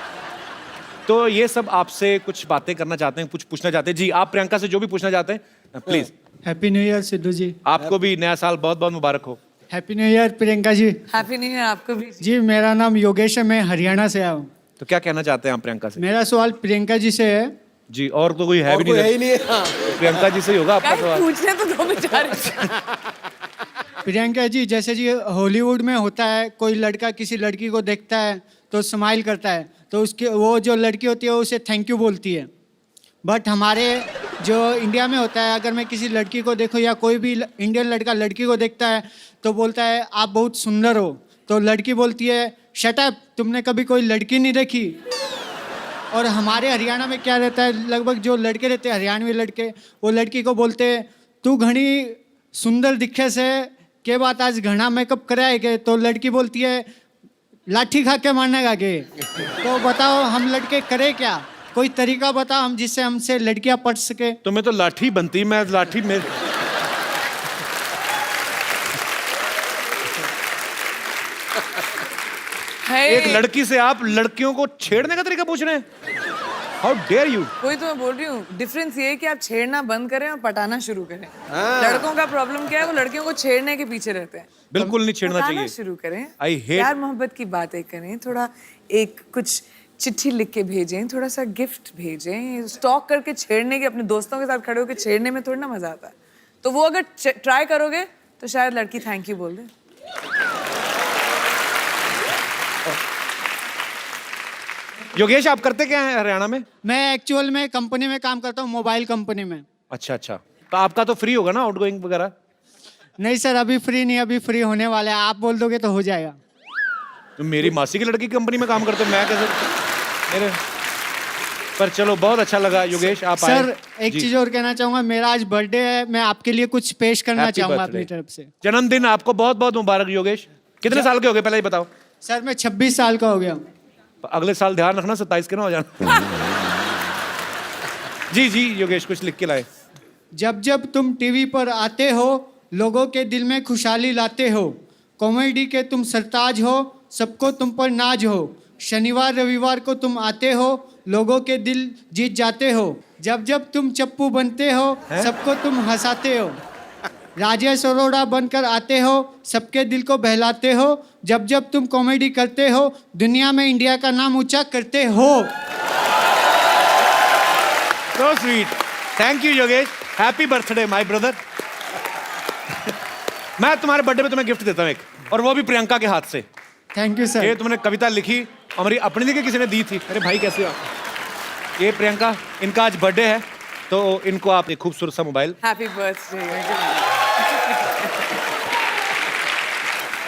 तो ये सब आपसे कुछ बातें करना चाहते हैं, कुछ पूछना चाहते हैं। जी, आप प्रियंका से जो भी पूछना चाहते हैं please. Happy new year Sidhu ji. आपको भी नया साल बहुत बहुत मुबारक हो। Happy new year Priyanka ji. Happy new year आपको भी। जी, मेरा नाम योगेश है, मैं हरियाणा से आया हूँ। तो क्या कहना चाहते हैं आप प्रियंका से? मेरा सवाल प्रियंका जी से है। जी, और तो कोई है भी कोई है नहीं, ही नहीं है। हाँ। तो प्रियंका जी से ही होगा आपका गाइस, सवाल। पूछने तो दो बेचारे। प्रियंका जी, जैसे जी हॉलीवुड में होता है, कोई लड़का किसी लड़की को देखता है तो स्माइल करता है, तो उसके वो जो लड़की होती है उसे थैंक यू बोलती है। बट हमारे जो इंडिया में होता है, अगर मैं किसी लड़की को देखूं या कोई भी इंडियन लड़का लड़की को देखता है तो बोलता है आप बहुत सुंदर हो, तो लड़की बोलती है शट अप, तुमने कभी कोई लड़की नहीं देखी। और हमारे हरियाणा में क्या रहता है, लगभग जो लड़के रहते हैं हरियाणवी लड़के, वो लड़की को बोलते हैं तू घनी सुंदर दिखे से के बात आज घना मेकअप कराएगे, तो लड़की बोलती है लाठी खा के मारने गे। तो बताओ हम लड़के करें क्या? कोई तरीका बताओ हम जिससे हमसे लड़कियां पट सके। तो मैं तो लाठी बनती, मैं लाठी में एक लड़की से आप लड़कियों को छेड़ने का तरीका पूछ रहे हैं? How dare you. वही तो मैं बोल रही हूँ, डिफरेंस ये है कि आप छेड़ना बंद करें और पटाना शुरू करें। लड़कों का प्रॉब्लम क्या है, वो लड़कियों को छेड़ने के पीछे रहते हैं। बिल्कुल नहीं छेड़ना पटाना चाहिए। शुरू करें, I hate- प्यार मोहब्बत की बातें करें, थोड़ा एक कुछ चिट्ठी लिख के भेजें, थोड़ा सा गिफ्ट भेजें। स्टॉक करके छेड़ने के, अपने दोस्तों के साथ खड़े होकर छेड़ने में थोड़ा ना मजा आता है। तो वो अगर ट्राई करोगे तो शायद लड़की थैंक यू बोल दे। योगेश, आप करते क्या हैं हरियाणा में? मैं एक्चुअल में कंपनी में काम करता हूँ, मोबाइल कंपनी में। अच्छा अच्छा, तो आपका तो फ्री होगा ना आउटगोइंग वगैरह? नहीं सर, अभी फ्री नहीं, अभी फ्री होने वाला है, आप बोल दोगे तो हो जाएगा। तो मेरी मासी की लड़की की कंपनी में काम करते, मैं कैसे मेरे पर चलो, बहुत अच्छा लगा योगेश आप आए। सर एक जी। चीज और कहना चाहूंगा, मेरा आज बर्थडे है, मैं आपके लिए कुछ पेश करना Happy चाहूंगा birthday। अपनी तरफ से। जन्मदिन आपको बहुत बहुत मुबारक योगेश। कितने साल के हो गए पहले ही बताओ? सर मैं 26 साल का हो गया हूँ। अगले साल ध्यान रखना 27 के ना हो जाना। जी जी योगेश, कुछ लिख के लाए। जब जब तुम टीवी पर आते हो, लोगों के दिल में खुशहाली लाते हो, कॉमेडी के तुम सरताज हो, सबको तुम पर नाज हो, शनिवार रविवार को तुम आते हो, लोगों के दिल जीत जाते हो, जब जब तुम चप्पू बनते हो, सबको तुम हंसाते हो, राजेश अरोड़ा बनकर आते हो, सबके दिल को बहलाते हो, जब जब तुम कॉमेडी करते हो, दुनिया में इंडिया का नाम ऊंचा करते हो। So sweet, thank you Yogesh, happy birthday my brother. मैं तुम्हारे बर्थडे पे तुम्हें गिफ्ट देता हूँ एक, और वो भी प्रियंका के हाथ से। Thank you sir. ये तुमने कविता लिखी, हमारी अपनी लिखी, किसी ने दी थी। अरे भाई कैसे हो आप? ये प्रियंका, इनका आज बर्थडे है, तो इनको आप एक खूबसूरत सा मोबाइल। Happy birthday.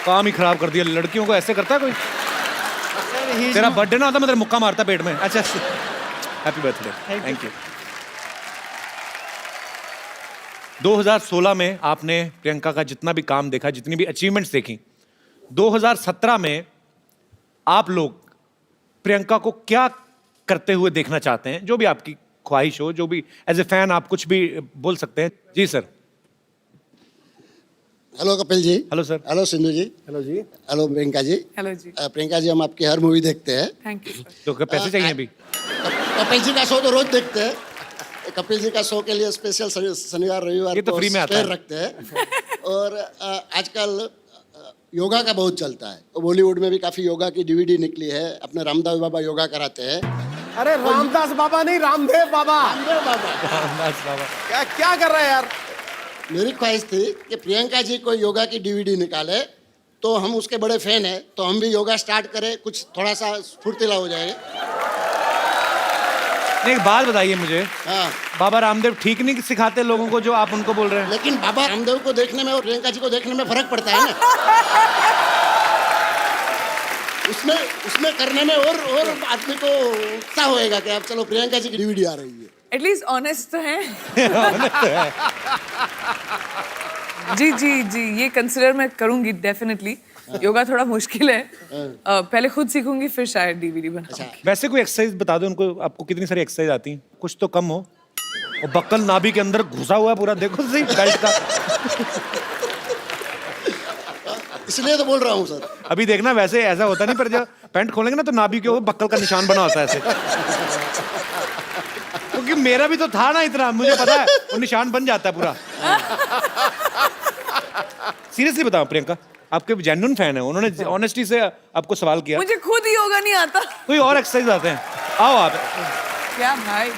काम ही खराब कर दिया, लड़कियों को ऐसे करता है कोई? सर तेरा बर्थडे ना होता मैं तेरे मुक्का मारता पेट में। अच्छा, हैप्पी बर्थडे, थैंक यू। 2016 में आपने प्रियंका का जितना भी काम देखा, जितनी भी अचीवमेंट्स देखी, 2017 में आप लोग प्रियंका को क्या करते हुए देखना चाहते हैं? जो भी आपकी ख्वाहिश हो, जो भी एज ए फैन आप कुछ भी बोल सकते हैं। जी sir. Hello Kapil ji. Hello sir. Hello Sindhu ji. Hello जी। हेलो प्रियंका जी। हेलो जी। प्रियंका जी, हम आपकी हर मूवी देखते हैं। Thank you. तो पैसे चाहिए अभी? कपिल जी का शो तो रोज देखते हैं। कपिल जी का शो के लिए स्पेशल शनिवार रविवार ये तो को फ्री में आता स्पेयर है। रखते हैं। और आजकल योगा का बहुत चलता है। तो बॉलीवुड में भी काफी योगा की डीवीडी निकली है। अपने रामदेव बाबा योगा कराते हैं। अरे रामदास बाबा नहीं, रामदेव बाबा। रामदेव बाबा। बस बाबा। क्या क्या कर रहे हैं यार? मेरी ख्वाहिश थी कि प्रियंका जी कोई योगा की डीवीडी निकाले, तो हम उसके बड़े फैन हैं, तो हम भी योगा स्टार्ट करें, कुछ थोड़ा सा फुर्तीला हो जाए। एक बात बताइए मुझे, हाँ, बाबा रामदेव ठीक नहीं सिखाते लोगों को जो आप उनको बोल रहे हैं? लेकिन बाबा रामदेव को देखने में और प्रियंका जी को देखने में फर्क पड़ता है ना। उसमें करने में और आदमी को उत्साह होएगा कि अब चलो प्रियंका जी की डीवीडी आ रही है। एटलीस्ट ऑनेस्ट तो है। जी जी जी, ये कंसिडर मैं करूंगी डेफिनेटली। योगा थोड़ा मुश्किल है। पहले खुद सीखूंगी, फिर शायद डीवीडी बनाऊंगी। वैसे कोई एक्सरसाइज बता दो उनको, आपको कितनी सारी एक्सरसाइज आती हैं? कुछ तो कम हो। और बक्कल नाभि के अंदर घुसा हुआ है पूरा, देखो सही बेल्ट का। इसलिए तो बोल रहा हूँ सर। अभी देखना, वैसे ऐसा होता नहीं, पर जब पैंट खोलेंगे ना तो नाभि के ऊपर बक्कल का निशान बना होता है ऐसे। क्योंकि मेरा भी तो था ना इतना, मुझे पता है वो निशान बन जाता है पूरा। सीरियसली बताओ प्रियंका, आपके जेन्युइन फैन है, उन्होंने ऑनेस्टी से आपको सवाल किया। मुझे खुद ही योगा नहीं आता। कोई और एक्सरसाइज आते हैं? आओ आप। क्या भाई?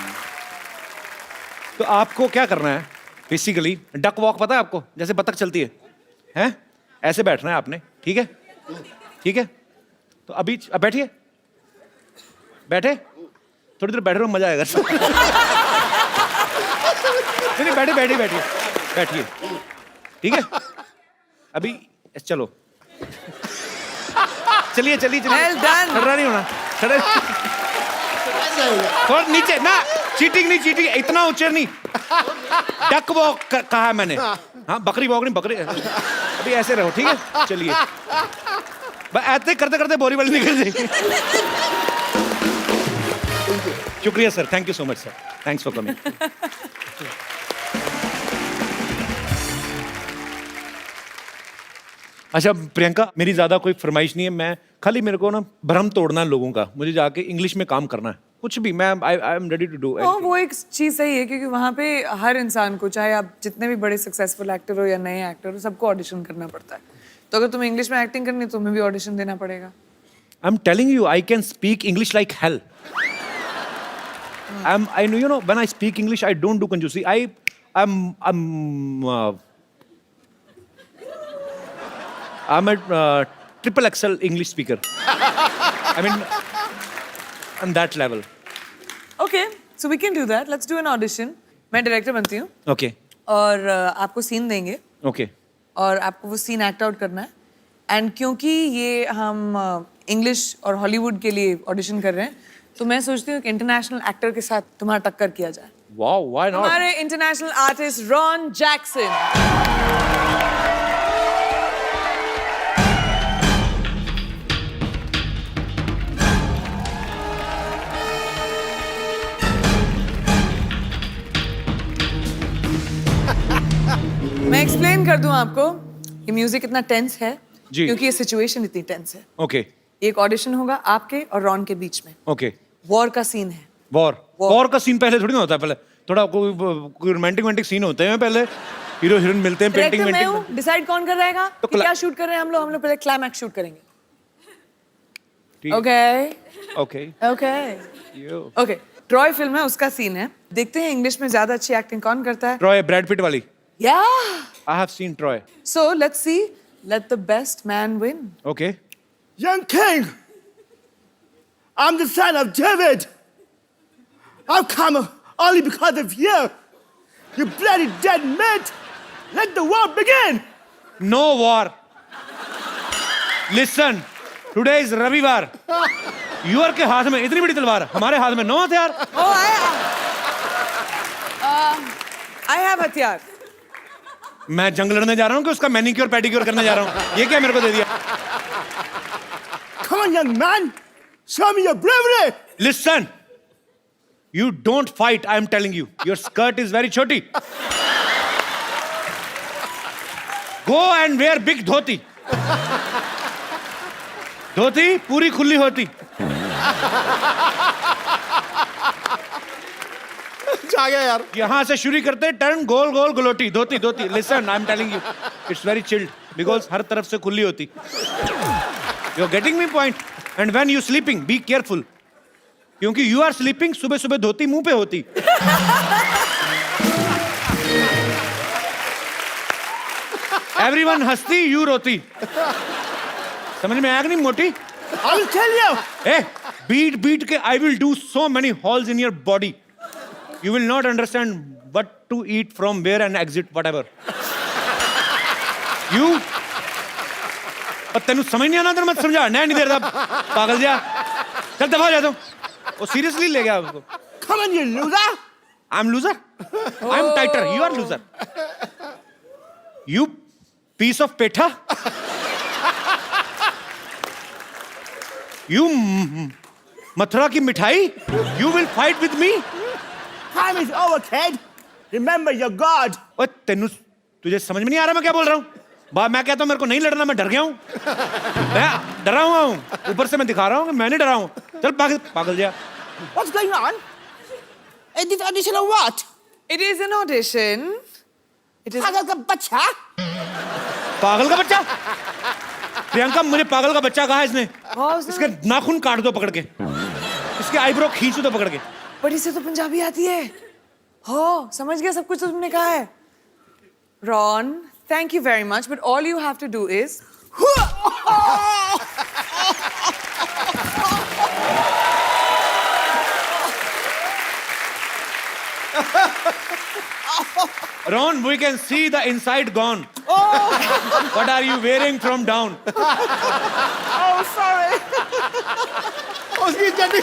तो आपको क्या करना है बेसिकली? डक वॉक पता है आपको, जैसे बतख चलती है, हैं? ऐसे बैठना है आपने, ठीक है? ठीक है, तो अभी अब बैठिए, बैठे, थोड़ी देर बैठे रहो, मजा आएगा। नहीं बैठे बैठे बैठिए बैठिए, ठीक है? अभी चलो, चलिए चलिए चलिए। Well done. खड़ा नहीं होना, खड़े थोड़ा नीचे ना। चीटिंग नहीं, चीटिंग इतना ऊंचे नहीं। डक वॉक कहा है मैंने। हाँ, बकरी वॉक नहीं, बकरी। अभी ऐसे रहो, ठीक है? चलिए, ऐसे करते करते बोरी वाली निकल जाएगी। शुक्रिया sir, thank you so much sir, thanks for coming. अच्छा प्रियंका, मेरी ज्यादा कोई फरमाइश नहीं है, मैं खाली मेरे को ना भ्रम तोड़ना है लोगों का, मुझे जाके इंग्लिश में काम करना है, कुछ भी। मैं I am ready to do. वो एक चीज सही है, क्योंकि वहाँ पे हर इंसान को, चाहे आप जितने भी बड़े सक्सेसफुल एक्टर हो या नए एक्टर हो, सबको ऑडिशन करना पड़ता है। तो अगर तुम्हें इंग्लिश में एक्टिंग करनी है तो तुम्हें भी ऑडिशन देना पड़ेगा। I am telling you, I can speak English like hell. I know, you know, when I speak English, I don't do कंजूसी। I'm a triple XL English speaker. I mean, on that level. Okay, so we can do that. Let's do an audition. मैं director बनती हूँ Okay, और आपको scene देंगे okay. और आपको वो सीन एक्ट आउट करना है। एंड क्योंकि ये हम इंग्लिश और हॉलीवुड के लिए ऑडिशन कर रहे हैं, तो मैं सोचती हूँ कि इंटरनेशनल एक्टर के साथ तुम्हारा टक्कर किया जाए। Wow, why not? हमारे इंटरनेशनल आर्टिस्ट रॉन जैक्सन। मैं एक्सप्लेन कर दूं आपको, ये म्यूजिक इतना टेंस है जी। क्योंकि ये सिचुएशन इतनी टेंस है। Okay, एक ऑडिशन होगा आपके और रॉन के बीच में, okay. वॉर का सीन है। वॉर का सीन पहले थोड़ी ना होता है, पहले थोड़ा कोई रोमांटिक सीन होते हैं, पहले हीरो हीरोइन मिलते हैं, पेंटिंग डायरेक्टर मैं वेंटिंग। हूँ, डिसाइड कौन कर रहेगा तो कि क्या शूट कर रहे हैं हम लोग पहले क्लाइमैक्स शूट करेंगे। ठीक। Okay Okay. Okay Yo. Okay, Troy film है, उसका सीन है। देखते हैं इंग्लिश में ज्यादा अच्छी एक्टिंग कौन करता है। Troy, Brad Pitt वाली। या I have seen Troy. So let's see, let the best man win. Okay. Young king, I'm the son of David. I've come only because of you. You bloody dead meat. Let the war begin. No war. Listen, today is रविवार। Your के हाथ में इतनी बड़ी तलवार, हमारे हाथ में 9 हथियार। आई हैव हथियार। मैं जंग लड़ने जा रहा हूँ कि उसका मैनिक्योर पेडिक्योर करने जा रहा हूँ? ये क्या मेरे को दे दिया? Come on, young man. Show me your bravery. Listen. You don't fight, I am telling you. Your skirt is very choti. Go and wear big dhoti. धोती पूरी खुली होती. जा गया यार. यहां से शुरू करते turn goal goal galouti dhoti dhoti. Listen, I'm telling you, it's very chilled because हर तरफ से खुली होती. You're getting me point? And when you sleeping, be careful. क्योंकि you are sleeping, सुबह सुबह धोती मुंह पे होती. Everyone हंसती, you रोती. समझ में आया कि नहीं मोटी? I will tell you. Hey, beat के I will do so many holes in your body. You will not understand what to eat from where and exit whatever. You और तेनू समझ नहीं आना तेरे मत समझा नहीं देर था पागल जा चल दफा जा तुम वो सीरियसली ले गया उसको. Come on, you loser. I'm loser. I'm tighter. You are loser. You piece of petha. You Mathura की मिठाई. You will fight with me. Time is over, kid. Remember your God. ओए तेनू तुझे समझ में नहीं आ रहा मैं क्या बोल रहा हूँ. मैं कहता हूँ मेरे को नहीं लड़ना मैं डर गया हूँ. मैं डरा हुआ हूँ. ऊपर से मैं दिखा रहा हूँ कि मैं नहीं डरा हूँ. चल पागल जा. What's going on? Is this audition or what? It is an audition. It is. पागल का बच्चा. पागल का बच्चा. प्रियंका मुझे पागल का बच्चा कहा इसने. उसने- इसके नाखून काट दो पकड़ के. इसके आईब्रो खींच दो पकड़ के. बट इसे तो पंजाबी आती है. हो समझ गया सब कुछ तो तुमने कहा है. Ron, thank you very much, but all you have to do is Ron, we can see the inside gone. What are you wearing from down? Oh, sorry. उसकी चड्डी.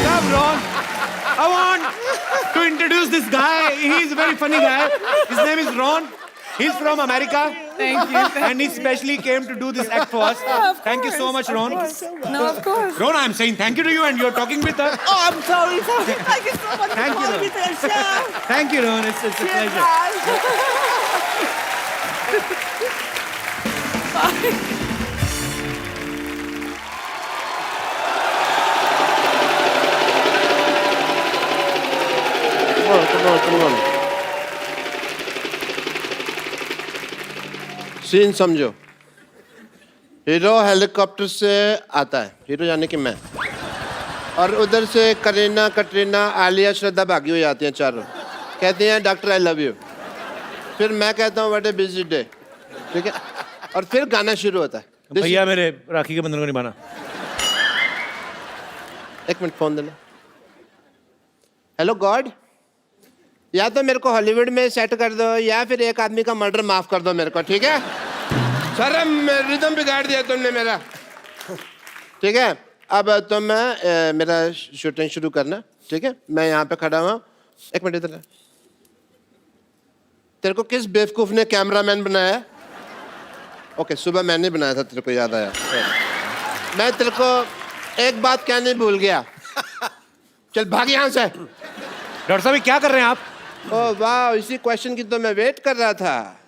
Come, Ron. I want to introduce this guy. He's a very funny guy. His name is Ron. He's from America. thank you. And he specially came to do this act for us. Thank you so much, Ron. No, of course. Ron, I'm saying thank you to you and you're talking with her. Oh, I'm sorry. Thank you so much Thank for you, calling me to the show. Thank you, Ron. It's a pleasure. Bye. Come on. Scene समझो. Hero helicopter से आता है. Hero यानी कि मैं. और उधर से करीना, कटरीना, आलिया, श्रद्धा भागी हुई आती हैं चारों. कहती हैं डॉक्टर आई लव यू. फिर मैं कहता हूँ व्हाट ए बिजी डे. ठीक है. और फिर गाना शुरू होता है. भैया मेरे राखी के बंधन को निभाना. एक मिनट फोन देना. हेलो गॉड, या तो मेरे को हॉलीवुड में सेट कर दो या फिर एक आदमी का मर्डर माफ कर दो मेरे को. ठीक है सर, रिदम बिगाड़ दिया तुमने मेरा. ठीक है, अब तुम मेरा शूटिंग शुरू करना. ठीक है, मैं यहाँ पे खड़ा हुआ. एक मिनट इधर. तेरे को किस बेवकूफ ने कैमरामैन बनाया? ओके, सुबह मैंने बनाया था, तेरे को याद आया. मैं तेरे को एक बात कहने भूल गया. चल भाग यहाँ से. डॉक्टर साहब ये क्या कर रहे हैं आप? ओह वाह, इसी क्वेश्चन की तो मैं वेट कर रहा था.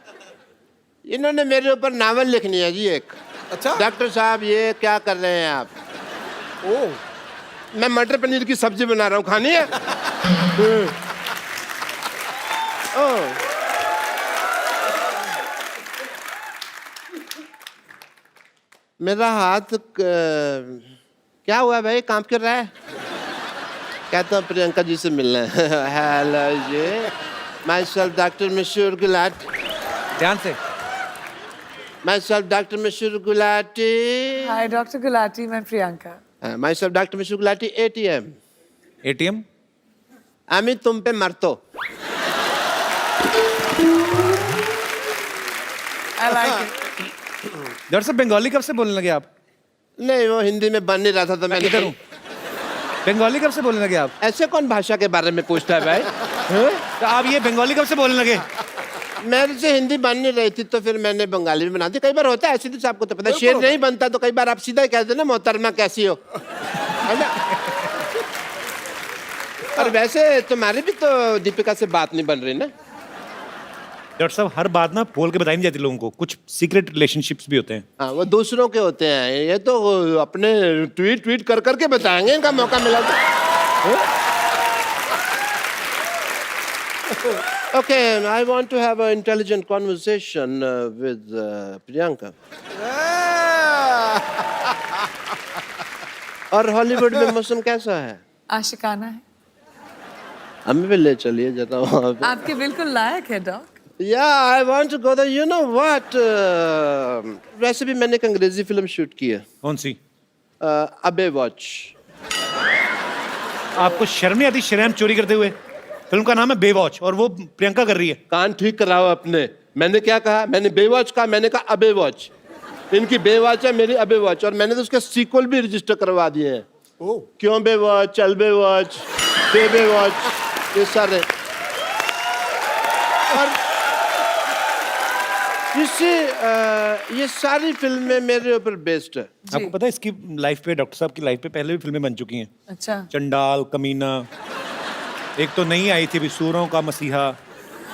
इन्होंने मेरे ऊपर नावल लिखनी है जी एक. अच्छा डॉक्टर साहब ये क्या कर रहे हैं आप? ओह, मैं मटर पनीर की सब्जी बना रहा हूँ, खानी है? ओह, मेरा हाथ क्या हुआ भाई, कांप कर रहा है? कहता हूँ प्रियंका जी से मिलना है. Hello ji, myself doctor Mashhoor Gulati. ध्यान से. My self doctor Mashhoor Gulati. Hi, Dr. Gulati. मैं Priyanka. My self doctor Mashhoor Gulati. ATM. ATM. আমি तुम पे मरतो. I like it. डॉक्टर साहब बंगाली कब से बोलने लगे आप? नहीं, वो हिंदी में बन नहीं रहा था तो मैं किधर हूँ? बंगाली कब से बोलने लगे आप? ऐसे कौन भाषा के बारे में पूछता है भाई? तो आप ये बंगाली कब से बोलने लगे? मेरे से हिंदी बन नहीं रही थी तो फिर मैंने बंगाली में बना दी। कई बार होता है ऐसे, तो आपको तो पता है, शेर नहीं बनता तो कई बार आप सीधा ही कहते ना मोहतरमा कैसी हो, है ना। और वैसे तुम्हारी भी तो दीपिका से बात नहीं बन रही ना। डॉक्टर साहब हर बात ना बोल के बताई नहीं जाती लोगों को, कुछ सीक्रेट रिलेशनशिप्स भी होते हैं। हाँ, वो दूसरों के होते हैं, ये तो अपने ट्वीट कर करके बताएंगे, इनका मौका मिला तो। Okay, I want to have an intelligent conversation with Priyanka. और हॉलीवुड में मौसम कैसा है? आशिकाना है। हमें भी ले चलिए जरा वहाँ पे। आपके बिल्कुल लायक है dock. Yeah, I want to go there. You know what? वैसे भी मैंने एक अंग्रेजी फिल्म शूट की है। कौन सी? अबे वॉच। आपको शर्म नहीं आती शरेआम चोरी करते हुए? फिल्म का नाम है बेवॉच और वो प्रियंका कर रही है। कान ठीक कराओ अपने। मैंने क्या कहा? मैंने बेवॉच कहा, मैंने कहा अबे वॉच। इनकी बेवॉच है, मेरी अबे वॉच, और मैंने तो उसके सीक्वल भी रजिस्टर करवा दिए हैं। क्यों बेवॉच, चल बेवॉच, बेवॉच, ये सारे। और ये सारी फिल्में मेरे ऊपर बेस्ड है। आपको पता है इसकी लाइफ पे, डॉक्टर साहब की लाइफ पे पहले भी फिल्में बन चुकी हैं। अच्छा। चंडाल, कमीना, एक तो नई आई थी अभी सूरों का मसीहा।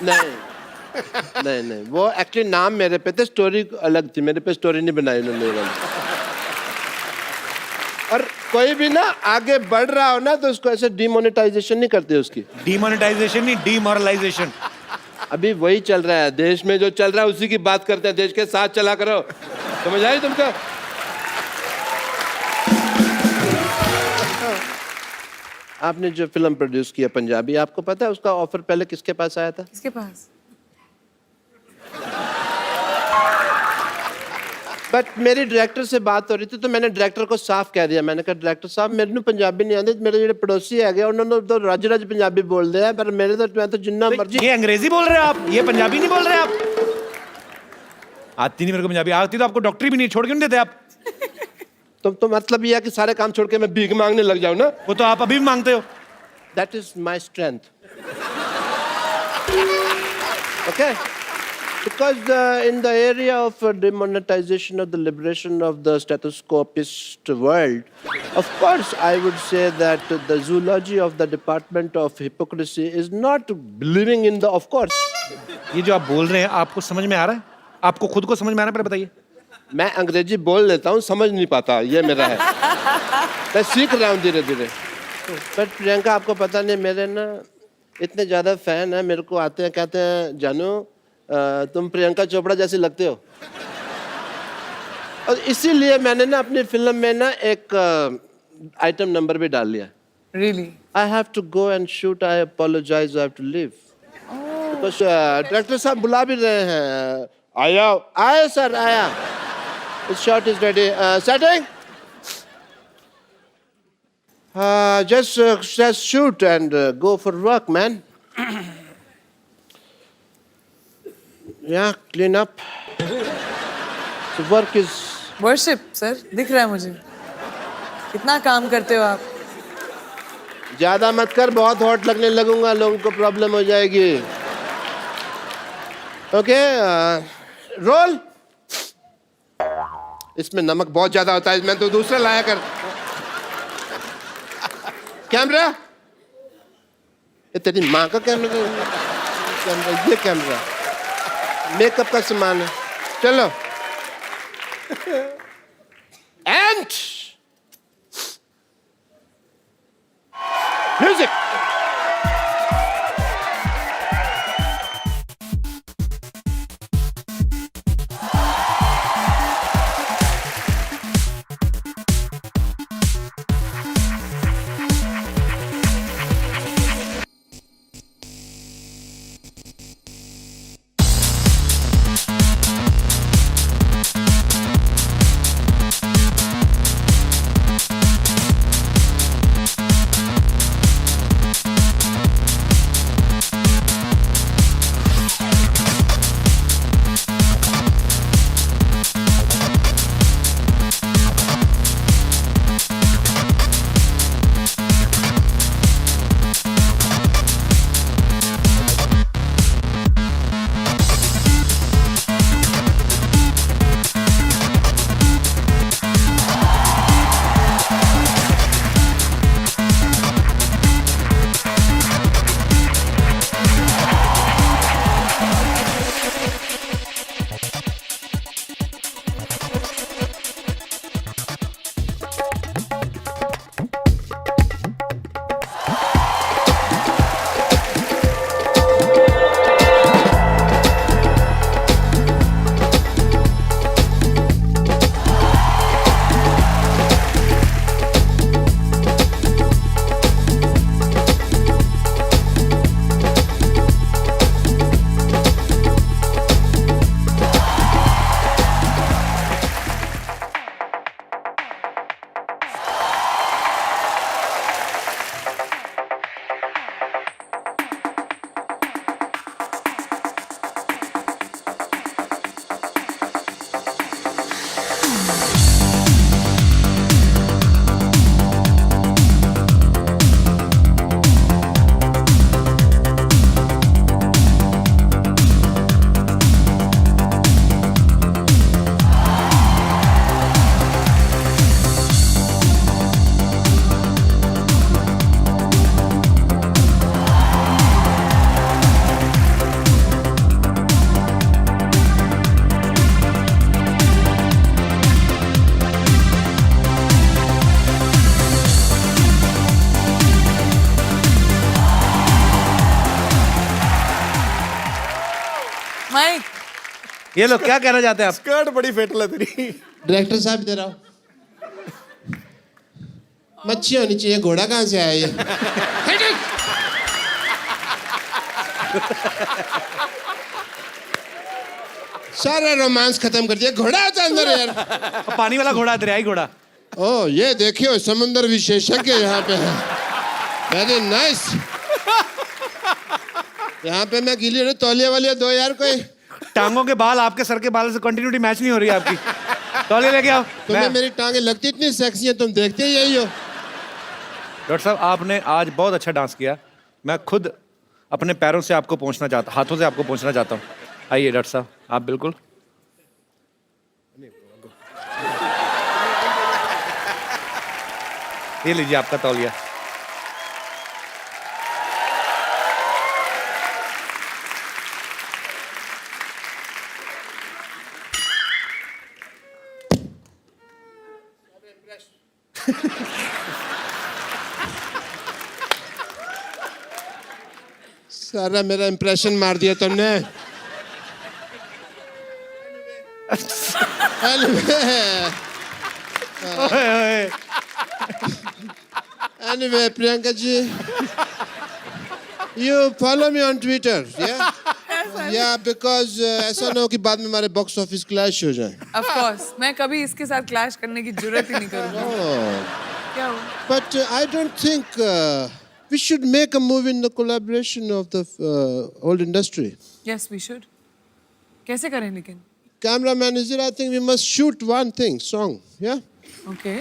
नहीं, वो एक्चुअली नाम मेरे पे थे, स्टोरी अलग थी, मेरे पे स्टोरी नहीं बनाई उन्होंने। और कोई भी ना आगे बढ़ रहा हो ना तो उसको ऐसे डिमोनेटाइजेशन नहीं करते उसकी। डिमोनेटाइजेशन नहीं, डीमोरलाइजेशन। अभी वही चल रहा है देश में, जो चल रहा है उसी की बात करते हैं। देश के साथ चला करो, समझ आई तुमको? आपने जो फिल्म प्रोड्यूस किया पंजाबी, आपको पता है उसका ऑफर पहले किसके पास आया था? किसके पास? बट मेरी डायरेक्टर से बात हो रही थी तो मैंने डायरेक्टर को साफ कह दिया। मैंने कहा डायरेक्टर साहब मेरे को पंजाबी नहीं आती, मेरे जो पड़ोसी है गए उन्होंने तो रज पंजाबी बोल दिया, पर मेरे तो मैं तो जिन्ना मर्जी। ये अंग्रेजी बोल रहे हैं आप, ये पंजाबी नहीं बोल रहे आप। आती नहीं मेरे को पंजाबी, आती तो आपको डॉक्टरी भी नहीं, छोड़ क्यों नहीं देते आप? तो मतलब ये है कि सारे काम छोड़ के मैं भीख मांगने लग जाऊं ना? वो तो आप अभी भी मांगते हो। That is my strength. Okay? Because in the area of demonetization of the liberation of the stethoscopist world, of course I would say that the zoology of the department of hypocrisy is not believing in the, of course. ये जो आप बोल रहे हैं आपको समझ में आ रहा है? आपको खुद को समझ में आ रहा है? पहले बताइए। मैं अंग्रेजी बोल लेता हूँ, समझ नहीं पाता, ये मेरा है। मैं सीख रहा हूँ धीरे धीरे। बट प्रियंका आपको पता नहीं, मेरे ना इतने ज़्यादा फैन है, मेरे को आते हैं कहते हैं जानू तुम प्रियंका चोपड़ा जैसे लगते हो। और इसीलिए मैंने ना अपनी फिल्म में ना एक आइटम नंबर भी डाल लिया। Really? I have to go and shoot. I apologize. I have to leave. Because director साहब बुला भी रहे हैं। आया सर आया। The shot is ready. Setting. Just shoot and go for work, man. Yeah, clean up. The work is. Worship sir, दिख रहा है मुझे कितना काम करते हो आप। ज्यादा मत कर, बहुत हॉट लगने लगूंगा, लोगों को प्रॉब्लम हो जाएगी। Okay, role. इसमें नमक बहुत ज्यादा होता है, मैं तो दूसरा लाया कर। कैमरा, ये तेरी माँ का कैमरा, ये कैमरा मेकअप का सामान है। चलो एंड म्यूजिक। ये लोग क्या कहना चाहते हैं आप? स्कर्ट बड़ी फेटल है तेरी। डायरेक्टर साहब इधर आओ। मच्छी होनी चाहिए, घोड़ा कहाँ से आया ये? सारा रोमांस खत्म कर दिया। घोड़ा होता अंदर यार। पानी वाला घोड़ा, दरियाई घोड़ा। ओ ये देखियो, समुद्र विशेषज्ञ यहाँ पे है। Very nice. यहाँ पे मैं गीली हूँ, तौलिया वाली दो यार कोई। टांगों के बाल आपके सर के बाल से कंटिन्यूटी मैच नहीं हो रही है आपकी। तौलिया लेके आओ। तुम्हें मेरी टांगे लगती इतनी सेक्सी है, तुम देखते ही यही हो। डॉक्टर साहब आपने आज बहुत अच्छा डांस किया। मैं खुद अपने पैरों से आपको पहुंचना चाहता, हाथों से आपको पहुंचना चाहता हूँ। आइए डॉक्टर साहब, आप बिल्कुल। ये लीजिए आपका तौलिया। सारा मेरा इंप्रेशन मार दिया तुमने। Anyway, Priyanka ji, you follow me on Twitter, yeah? Yeah, because ऐसा ना हो कि बाद में हमारे बॉक्स ऑफिस क्लैश हो जाए। Of course, मैं कभी इसके साथ क्लैश करने की जरूरत ही नहीं करूँगी। क्या हुआ? But I don't think we should make a movie in the collaboration of the old industry. Yes, we should. कैसे करें लेकिन? Cameraman is there, I think we must shoot one thing, song, yeah? Okay.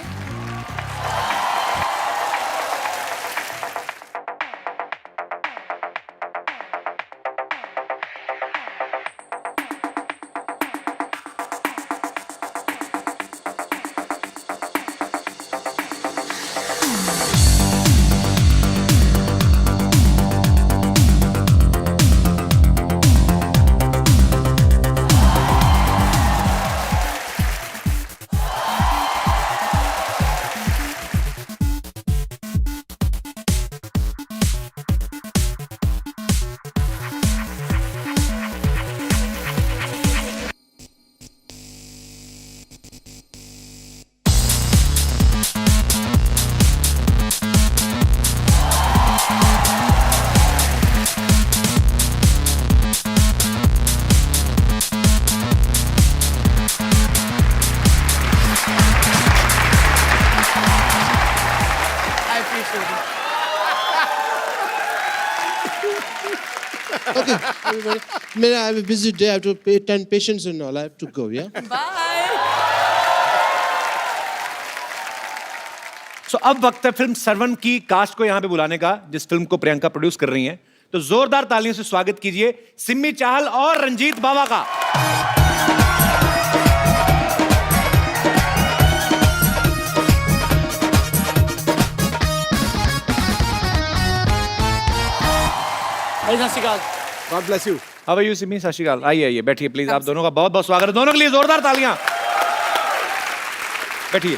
Okay, everybody. I have a busy day. I have to attend patients and all. I have to go, yeah? Bye. So, अब वक्त है film servant की cast को यहाँ पे बुलाने का, जिस फिल्म को प्रियंका प्रोड्यूस कर रही हैं। तो जोरदार तालियों से स्वागत कीजिए सिम्मी चाहल और रंजीत बावा का। सत श्री अकाल। God bless you. How are you Simmi? सत श्री अकाल। आइए आइए बैठिए प्लीज। आप दोनों का बहुत बहुत स्वागत है। दोनों के लिए जोरदार तालियां। बैठिए।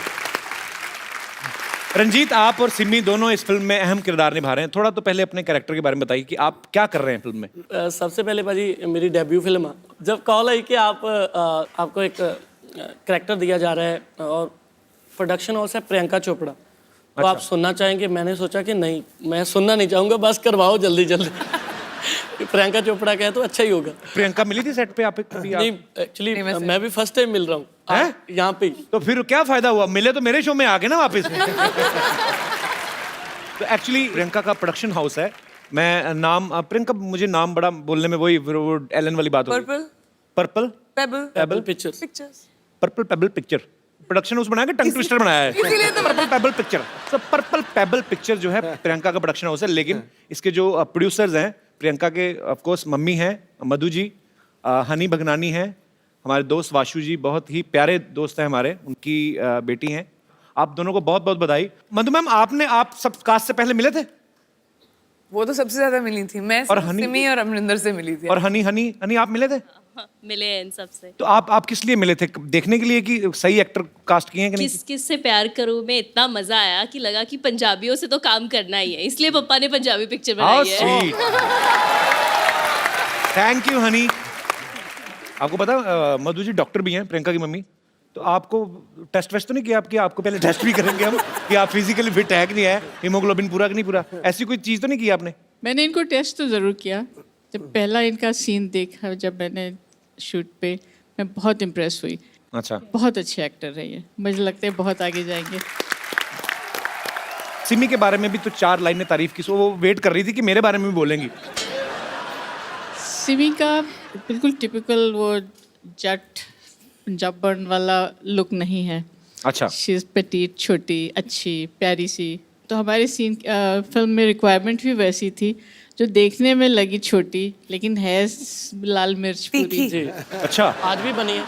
रंजीत, आप और सिम्मी दोनों इस फिल्म में अहम किरदार निभा रहे हैं। थोड़ा तो पहले अपने कैरेक्टर के बारे में बताइए कि आप क्या कर रहे हैं फिल्म में। सबसे पहले भाजी मेरी डेब्यू फिल्म है। जब कॉल आई कि आपको एक कैरेक्टर दिया जा रहा है और प्रोडक्शन हाउस है प्रियंका चोपड़ा, तो आप सुनना चाहेंगे? मैंने सोचा कि नहीं, मैं सुनना नहीं चाहूँगा, बस करवाओ जल्दी जल्दी। प्रियंका चोपड़ा का है तो अच्छा ही होगा। प्रियंका मिली थी सेट पे आप? नहीं, एक्चुअली मैं भी फर्स्ट टाइम मिल रहा हूँ यहाँ पे। तो फिर क्या फायदा हुआ? मिले तो मेरे शो में आके ना वापस। तो एक्चुअली प्रियंका का प्रोडक्शन हाउस है। मैं नाम प्रियंका, मुझे नाम बड़ा बोलने में वही एलन वाली बात होगी। Purple payable pictures. Purple payable picture production house बनाया कि टंग ट्विस्टर बनाया है? इसीलिए तो पर्पल पेबल पिक्चर। तो पर्पल पेबल पिक्चर जो है प्रियंका का प्रोडक्शन हाउस है, लेकिन इसके जो प्रोड्यूसर्स हैं प्रियंका के, ऑफ कोर्स मम्मी हैं मधु जी, हनी भगनानी हैं, हमारे दोस्त वाशु जी, बहुत ही प्यारे दोस्त हैं हमारे, उनकी बेटी हैं। आप दोनों को बहुत बहुत बधाई। मधु मैम, आप सब कास्ट से पहले मिले थे? वो तो सबसे ज्यादा मिली थी मैं, और हनी? सिमी और अमरिंदर से मिली थी। और हनी आप मिले थे? मिले हैं इन सबसे। तो आप किस लिए मिले थे? देखने के लिए कि सही एक्टर कास्ट किए हैं कि नहीं? किस से प्यार करूं में इतना मजा आया कि लगा कि पंजाबियों से तो काम करना ही है, इसलिए पप्पा ने पंजाबी पिक्चर बनाई है। Thank you Honey. आपको पता मधु जी डॉक्टर भी हैं, प्रियंका की मम्मी। तो आपको टेस्ट वेस्ट तो नहीं किया आपकी? आपको पहले टेस्ट भी करेंगे हम कि आप फिजिकली फिट है कि नहीं है, हीमोग्लोबिन पूरा कि नहीं पूरा, ऐसी कोई चीज़ तो नहीं की आपने? मैंने इनको टेस्ट तो ज़रूर किया। जब पहला इनका सीन देखा जब मैंने शूट पे, मैं बहुत इम्प्रेस हुई। अच्छा, बहुत अच्छे एक्टर है ये, मुझे लगता है बहुत आगे जाएंगे। सिमी के बारे में भी तो 4 लाइनें तारीफ की, सो वो वेट कर रही थी कि मेरे बारे में भी बोलेंगी। सिमी का बिल्कुल टिपिकल वो जट पंजाबन वाला लुक नहीं है। अच्छा, शी इज़ पेटीट, छोटी, अच्छी, प्यारी सी। तो हमारे सीन फिल्म में रिक्वायरमेंट भी वैसी थी, जो देखने में लगी छोटी लेकिन है लाल मिर्च पूरी। जी अच्छा, आज भी बनी है।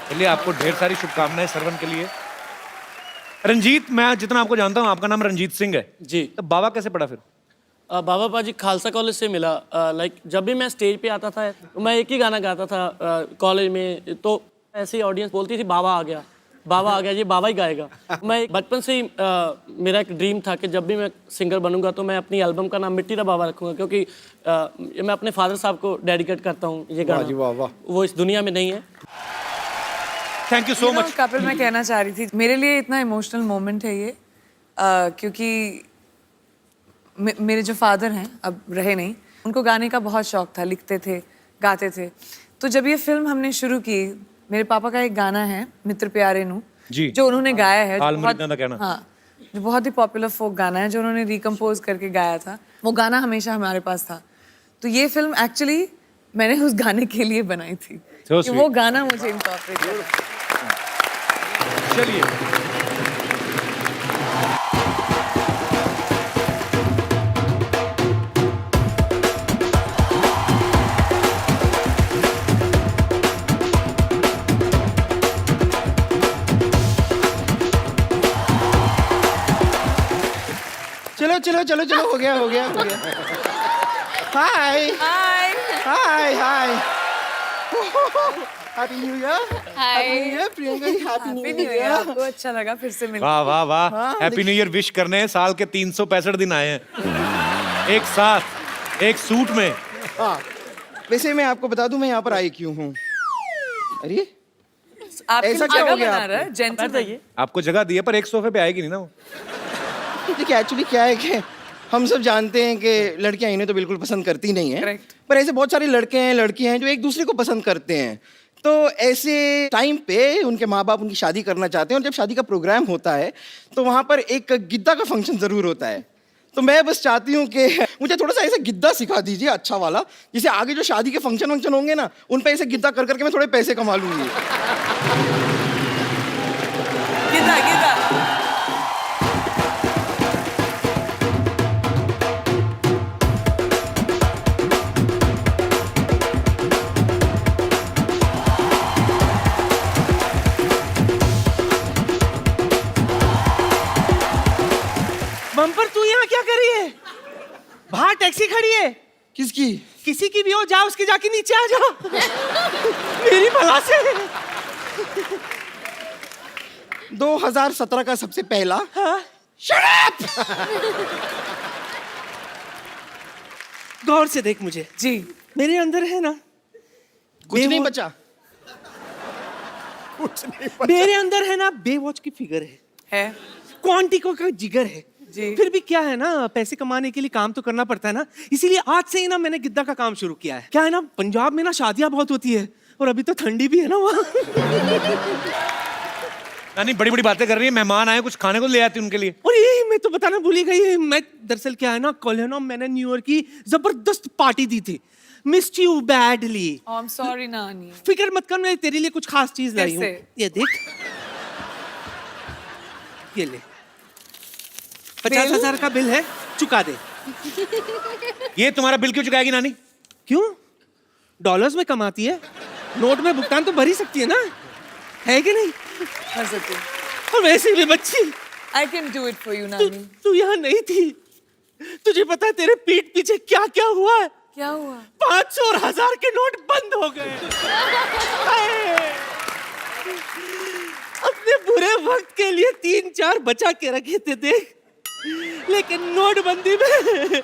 चलिए आपको ढेर सारी शुभकामनाएं सरवन के लिए। रंजीत, मैं जितना आपको जानता हूँ आपका नाम रंजीत सिंह है जी। तो बाबा कैसे पड़ा फिर? बाबा पाजी खालसा कॉलेज से मिला। लाइक जब भी मैं स्टेज पे आता था मैं एक ही गाना गाता था कॉलेज में, तो ऐसी ऑडियंस बोलती थी बाबा आ गया, बाबा आ गया, ये बाबा ही गाएगा। मैं बचपन से ही मेरा एक ड्रीम था कि जब भी मैं सिंगर बनूंगा तो मैं अपनी एल्बम का नाम मिट्टी दा बाबा रखूंगा, क्योंकि मैं अपने फादर साहब को डेडिकेट करता हूँ ये गाना। वो इस दुनिया में नहीं है। Thank you so much. Kapil, मैं कहना चाह रही थी, मेरे लिए इतना इमोशनल मोमेंट है ये, क्योंकि मेरे जो फादर हैं अब रहे नहीं, उनको गाने का बहुत शौक था, लिखते थे, गाते थे। तो जब ये फिल्म हमने शुरू की, मेरे पापा का एक गाना है मित्र प्यारे नू जी, जो उन्होंने गाया है, हाँ, जो बहुत ही पॉपुलर फोक गाना है, जो उन्होंने रिकम्पोज करके गाया था। वो गाना हमेशा हमारे पास था। तो ये फिल्म एक्चुअली मैंने उस गाने के लिए बनाई थी कि वो गाना मुझे इनकॉर्पोरेट करना। चलिए चलो चलो चलो चलो, हो गया हो गया हो गया। Hi hi hi hi, happy new year. Happy new year Priyanka ji, happy new year. आपको अच्छा लगा फिर से मिलकर? वाह वाह वाह, हैप्पी न्यू ईयर विश करने साल के 365 दिन आए हैं एक साथ एक सूट में। हाँ, वैसे मैं आपको बता दूं मैं यहाँ पर आई क्यों हूँ। अरे ऐसा क्या हो गया? आपको जगह दी है पर एक सोफे पे आएगी नहीं ना वो। देखिए एक्चुअली क्या है कि हम सब जानते हैं कि लड़कियां इन्हें तो बिल्कुल पसंद करती नहीं है, पर ऐसे बहुत सारे लड़के हैं लड़कियां हैं जो एक दूसरे को पसंद करते हैं। तो ऐसे टाइम पे उनके माँ बाप उनकी शादी करना चाहते हैं, और जब शादी का प्रोग्राम होता है तो वहाँ पर एक गिद्दा का फंक्शन ज़रूर होता है। तो मैं बस चाहती हूँ कि मुझे थोड़ा सा ऐसे गिद्दा सिखा दीजिए अच्छा वाला, जिसे आगे जो शादी के फंक्शन वंक्शन होंगे ना उन पे ऐसे गिद्दा कर करके मैं थोड़े पैसे कमा लूँगी। गिद्दा गिद्दा। बम्पर, तू यहाँ क्या कर रही है? बाहर टैक्सी खड़ी है। किसकी? किसी की भी हो, जा उसके जाके नीचे आ जा। मेरी भला से 2017 का सबसे पहला। हाँ? Shut up! गौर से देख मुझे। जी। मेरे अंदर है ना कुछ नहीं बचा। कुछ नहीं बचा। मेरे अंदर है ना बेवॉच की फिगर है क्वांटिको का जिगर है जी। फिर भी क्या है ना, पैसे कमाने के लिए काम तो करना पड़ता है ना, इसीलिए आज से ही ना मैंने गिद्दा का काम शुरू किया है। क्या है ना, पंजाब में ना शादियां बहुत होती है और अभी तो ठंडी भी है ना वहाँ। नहीं, बड़ी बड़ी बातें कर रही है, मेहमान आए कुछ खाने को ले आती उनके लिए। और ये मैं तो बताना भूल ही गई, मैं दरअसल क्या है ना, कल है ना मैंने न्यू ईयर की जबरदस्त पार्टी दी थी। Missed you badly. I am sorry नानी। फिक्र मत कर, मैं तेरे लिए कुछ खास चीज लाई हूँ। ये देख, ये ले, 50,000 का बिल है, चुका दे। ये तुम्हारा बिल क्यों चुकाएगी नानी? क्यों? डॉलर्स में कमाती है, नोट में भुगतान तो भर ही सकती है ना, है कि नहीं? कर सकती। और वैसे भी बच्ची, I can do it for you, नानी। तू यहाँ नहीं थी, तुझे पता है तेरे पीठ पीछे क्या क्या हुआ है? क्या हुआ? 500 और 1000 के नोट बंद हो गए। अपने बुरे वक्त के लिए 3-4 बचा के रखे थे देख, लेकिन नोटबंदी में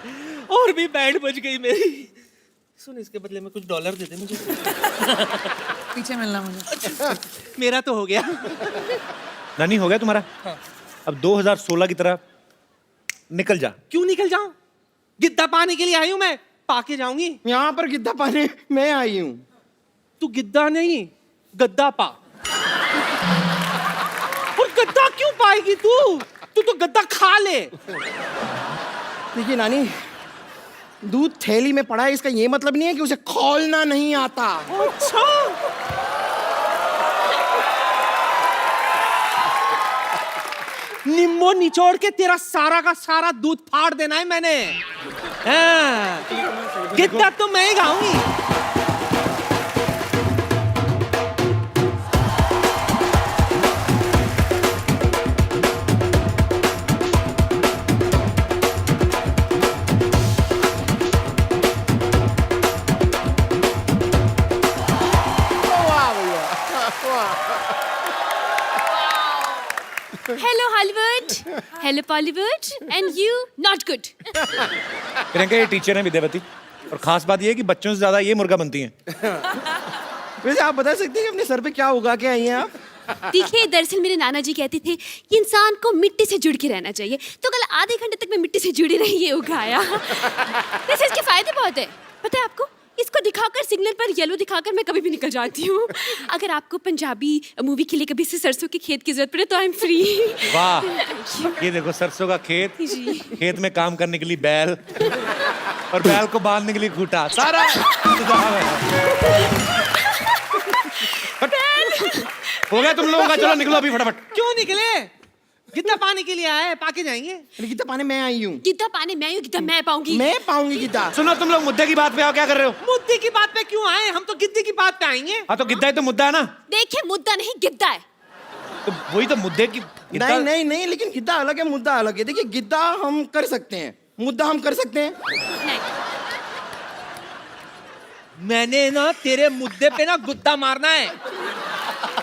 और भी बैंड बज गई मेरी। सुन, इसके बदले में कुछ डॉलर दे दे मुझे। पीछे मिलना मुझे। मेरा तो हो गया। नानी हो गया तुम्हारा? अब 2016 की तरह निकल जा। क्यों निकल जाऊं? गिद्दा पाने के लिए आई हूं मैं, पाके जाऊंगी। यहाँ पर गिद्दा पाने मैं आई हूँ। तू गिद्दा नहीं, गद्दा पा। और गद्दा क्यों पाएगी तू? तू तो गद्दा खा ले। देखिए नानी, दूध थैली में पड़ा है, इसका ये मतलब नहीं है कि उसे खोलना नहीं आता। अच्छा, निम्बो निचोड़ के तेरा सारा का सारा दूध फाड़ देना है मैंने। हाँ, गिद्दा तो मैं ही गाऊंगी। Hello Hollywood, hello Bollywood, and you not good. Priyanka ये टीचर है विद्यावती, और खास बात ये है कि बच्चों से ज्यादा ये मुर्गा बनती हैं। वैसे आप बता सकते हैं कि अपने सर पे क्या उगा के आई हैं आप? देखिए, दरअसल मेरे नाना जी कहते थे कि इंसान को मिट्टी से जुड़ के रहना चाहिए, तो कल आधे घंटे तक मैं मिट्टी से जुड़ी रही, ये उगाया। वैसे इसके फायदे बहुत है, पता है आपको? इसको दिखाकर, सिग्नल पर येलो दिखाकर मैं कभी भी निकल जाती हूँ। अगर आपको पंजाबी मूवी के लिए कभी से सरसों के खेत की जरूरत पड़े तो आई एम फ्री। वाह, ये देखो सरसों का खेत, खेत में काम करने के लिए बैल, और बैल को बांधने के लिए खूंटा, सारा हो गया तुम लोगों का। चलो निकलो अभी फटाफट। क्यों निकले? गिद्दा पाने के लिए आए, पाके जाएंगे। गिद्दा पाने मैं आई हूँ। गिद्दा पाने मैं हूँ, गिद्दा मैं पाऊंगी। मैं पाऊंगी गिद्दा। सुनो तुम लोग, मुद्दे की बात पे आओ, क्या कर रहे हो? मुद्दे की बात पे क्यों आए? हम तो गिद्दे की बात पे आएंगे। हाँ तो गिद्दा ही तो मुद्दा है ना। देखिए, मुद्दा नहीं गिद्दा है। तो वही तो मुद्दे की नहीं नहीं नहीं, लेकिन गिद्दा अलग है, मुद्दा अलग है। देखिए, गिद्दा हम कर सकते हैं, मुद्दा हम कर सकते हैं। नहीं। मैंने ना तेरे मुद्दे पे ना गुद्दा मारना है,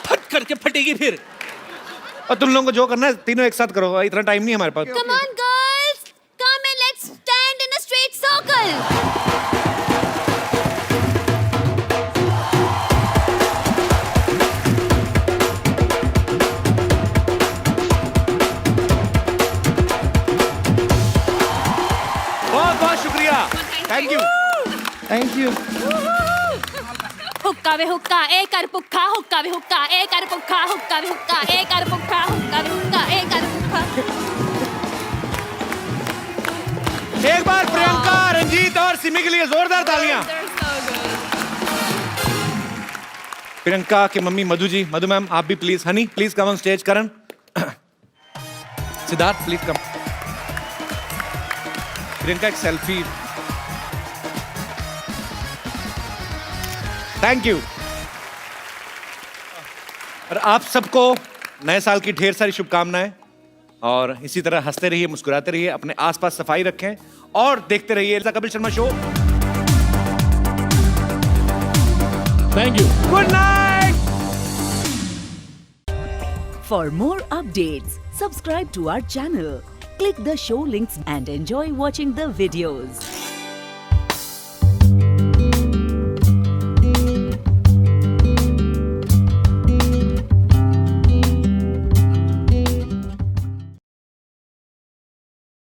फट करके फटेगी फिर। और तुम लोगों को जो करना है तीनों एक साथ करो, इतना टाइम नहीं है हमारे पास। Come on girls, come and let's stand in a straight circle. बहुत बहुत शुक्रिया, थैंक यू। Thank you. हुक्का वे हुक्का ए कर पुक्का, हुक्का वे हुक्का ए कर पुक्का, हुक्का वे हुक्का ए कर पुक्का, हुक्का वे हुक्का ए कर पुक्का। एक बार प्रियंका, रंजीत और सिमी के लिए जोरदार तालियां। प्रियंका के मम्मी मधु जी, मधु मैम आप भी please, honey please come on stage, Karan, Siddharth please come. Priyanka एक सेल्फी, थैंक यू। और आप सबको नए साल की ढेर सारी शुभकामनाएं, और इसी तरह हंसते रहिए, मुस्कुराते रहिए, अपने आसपास सफाई रखें और देखते रहिए the Kapil Sharma show. Thank you, good night. For more updates, subscribe to our channel, click the show links and enjoy watching the videos.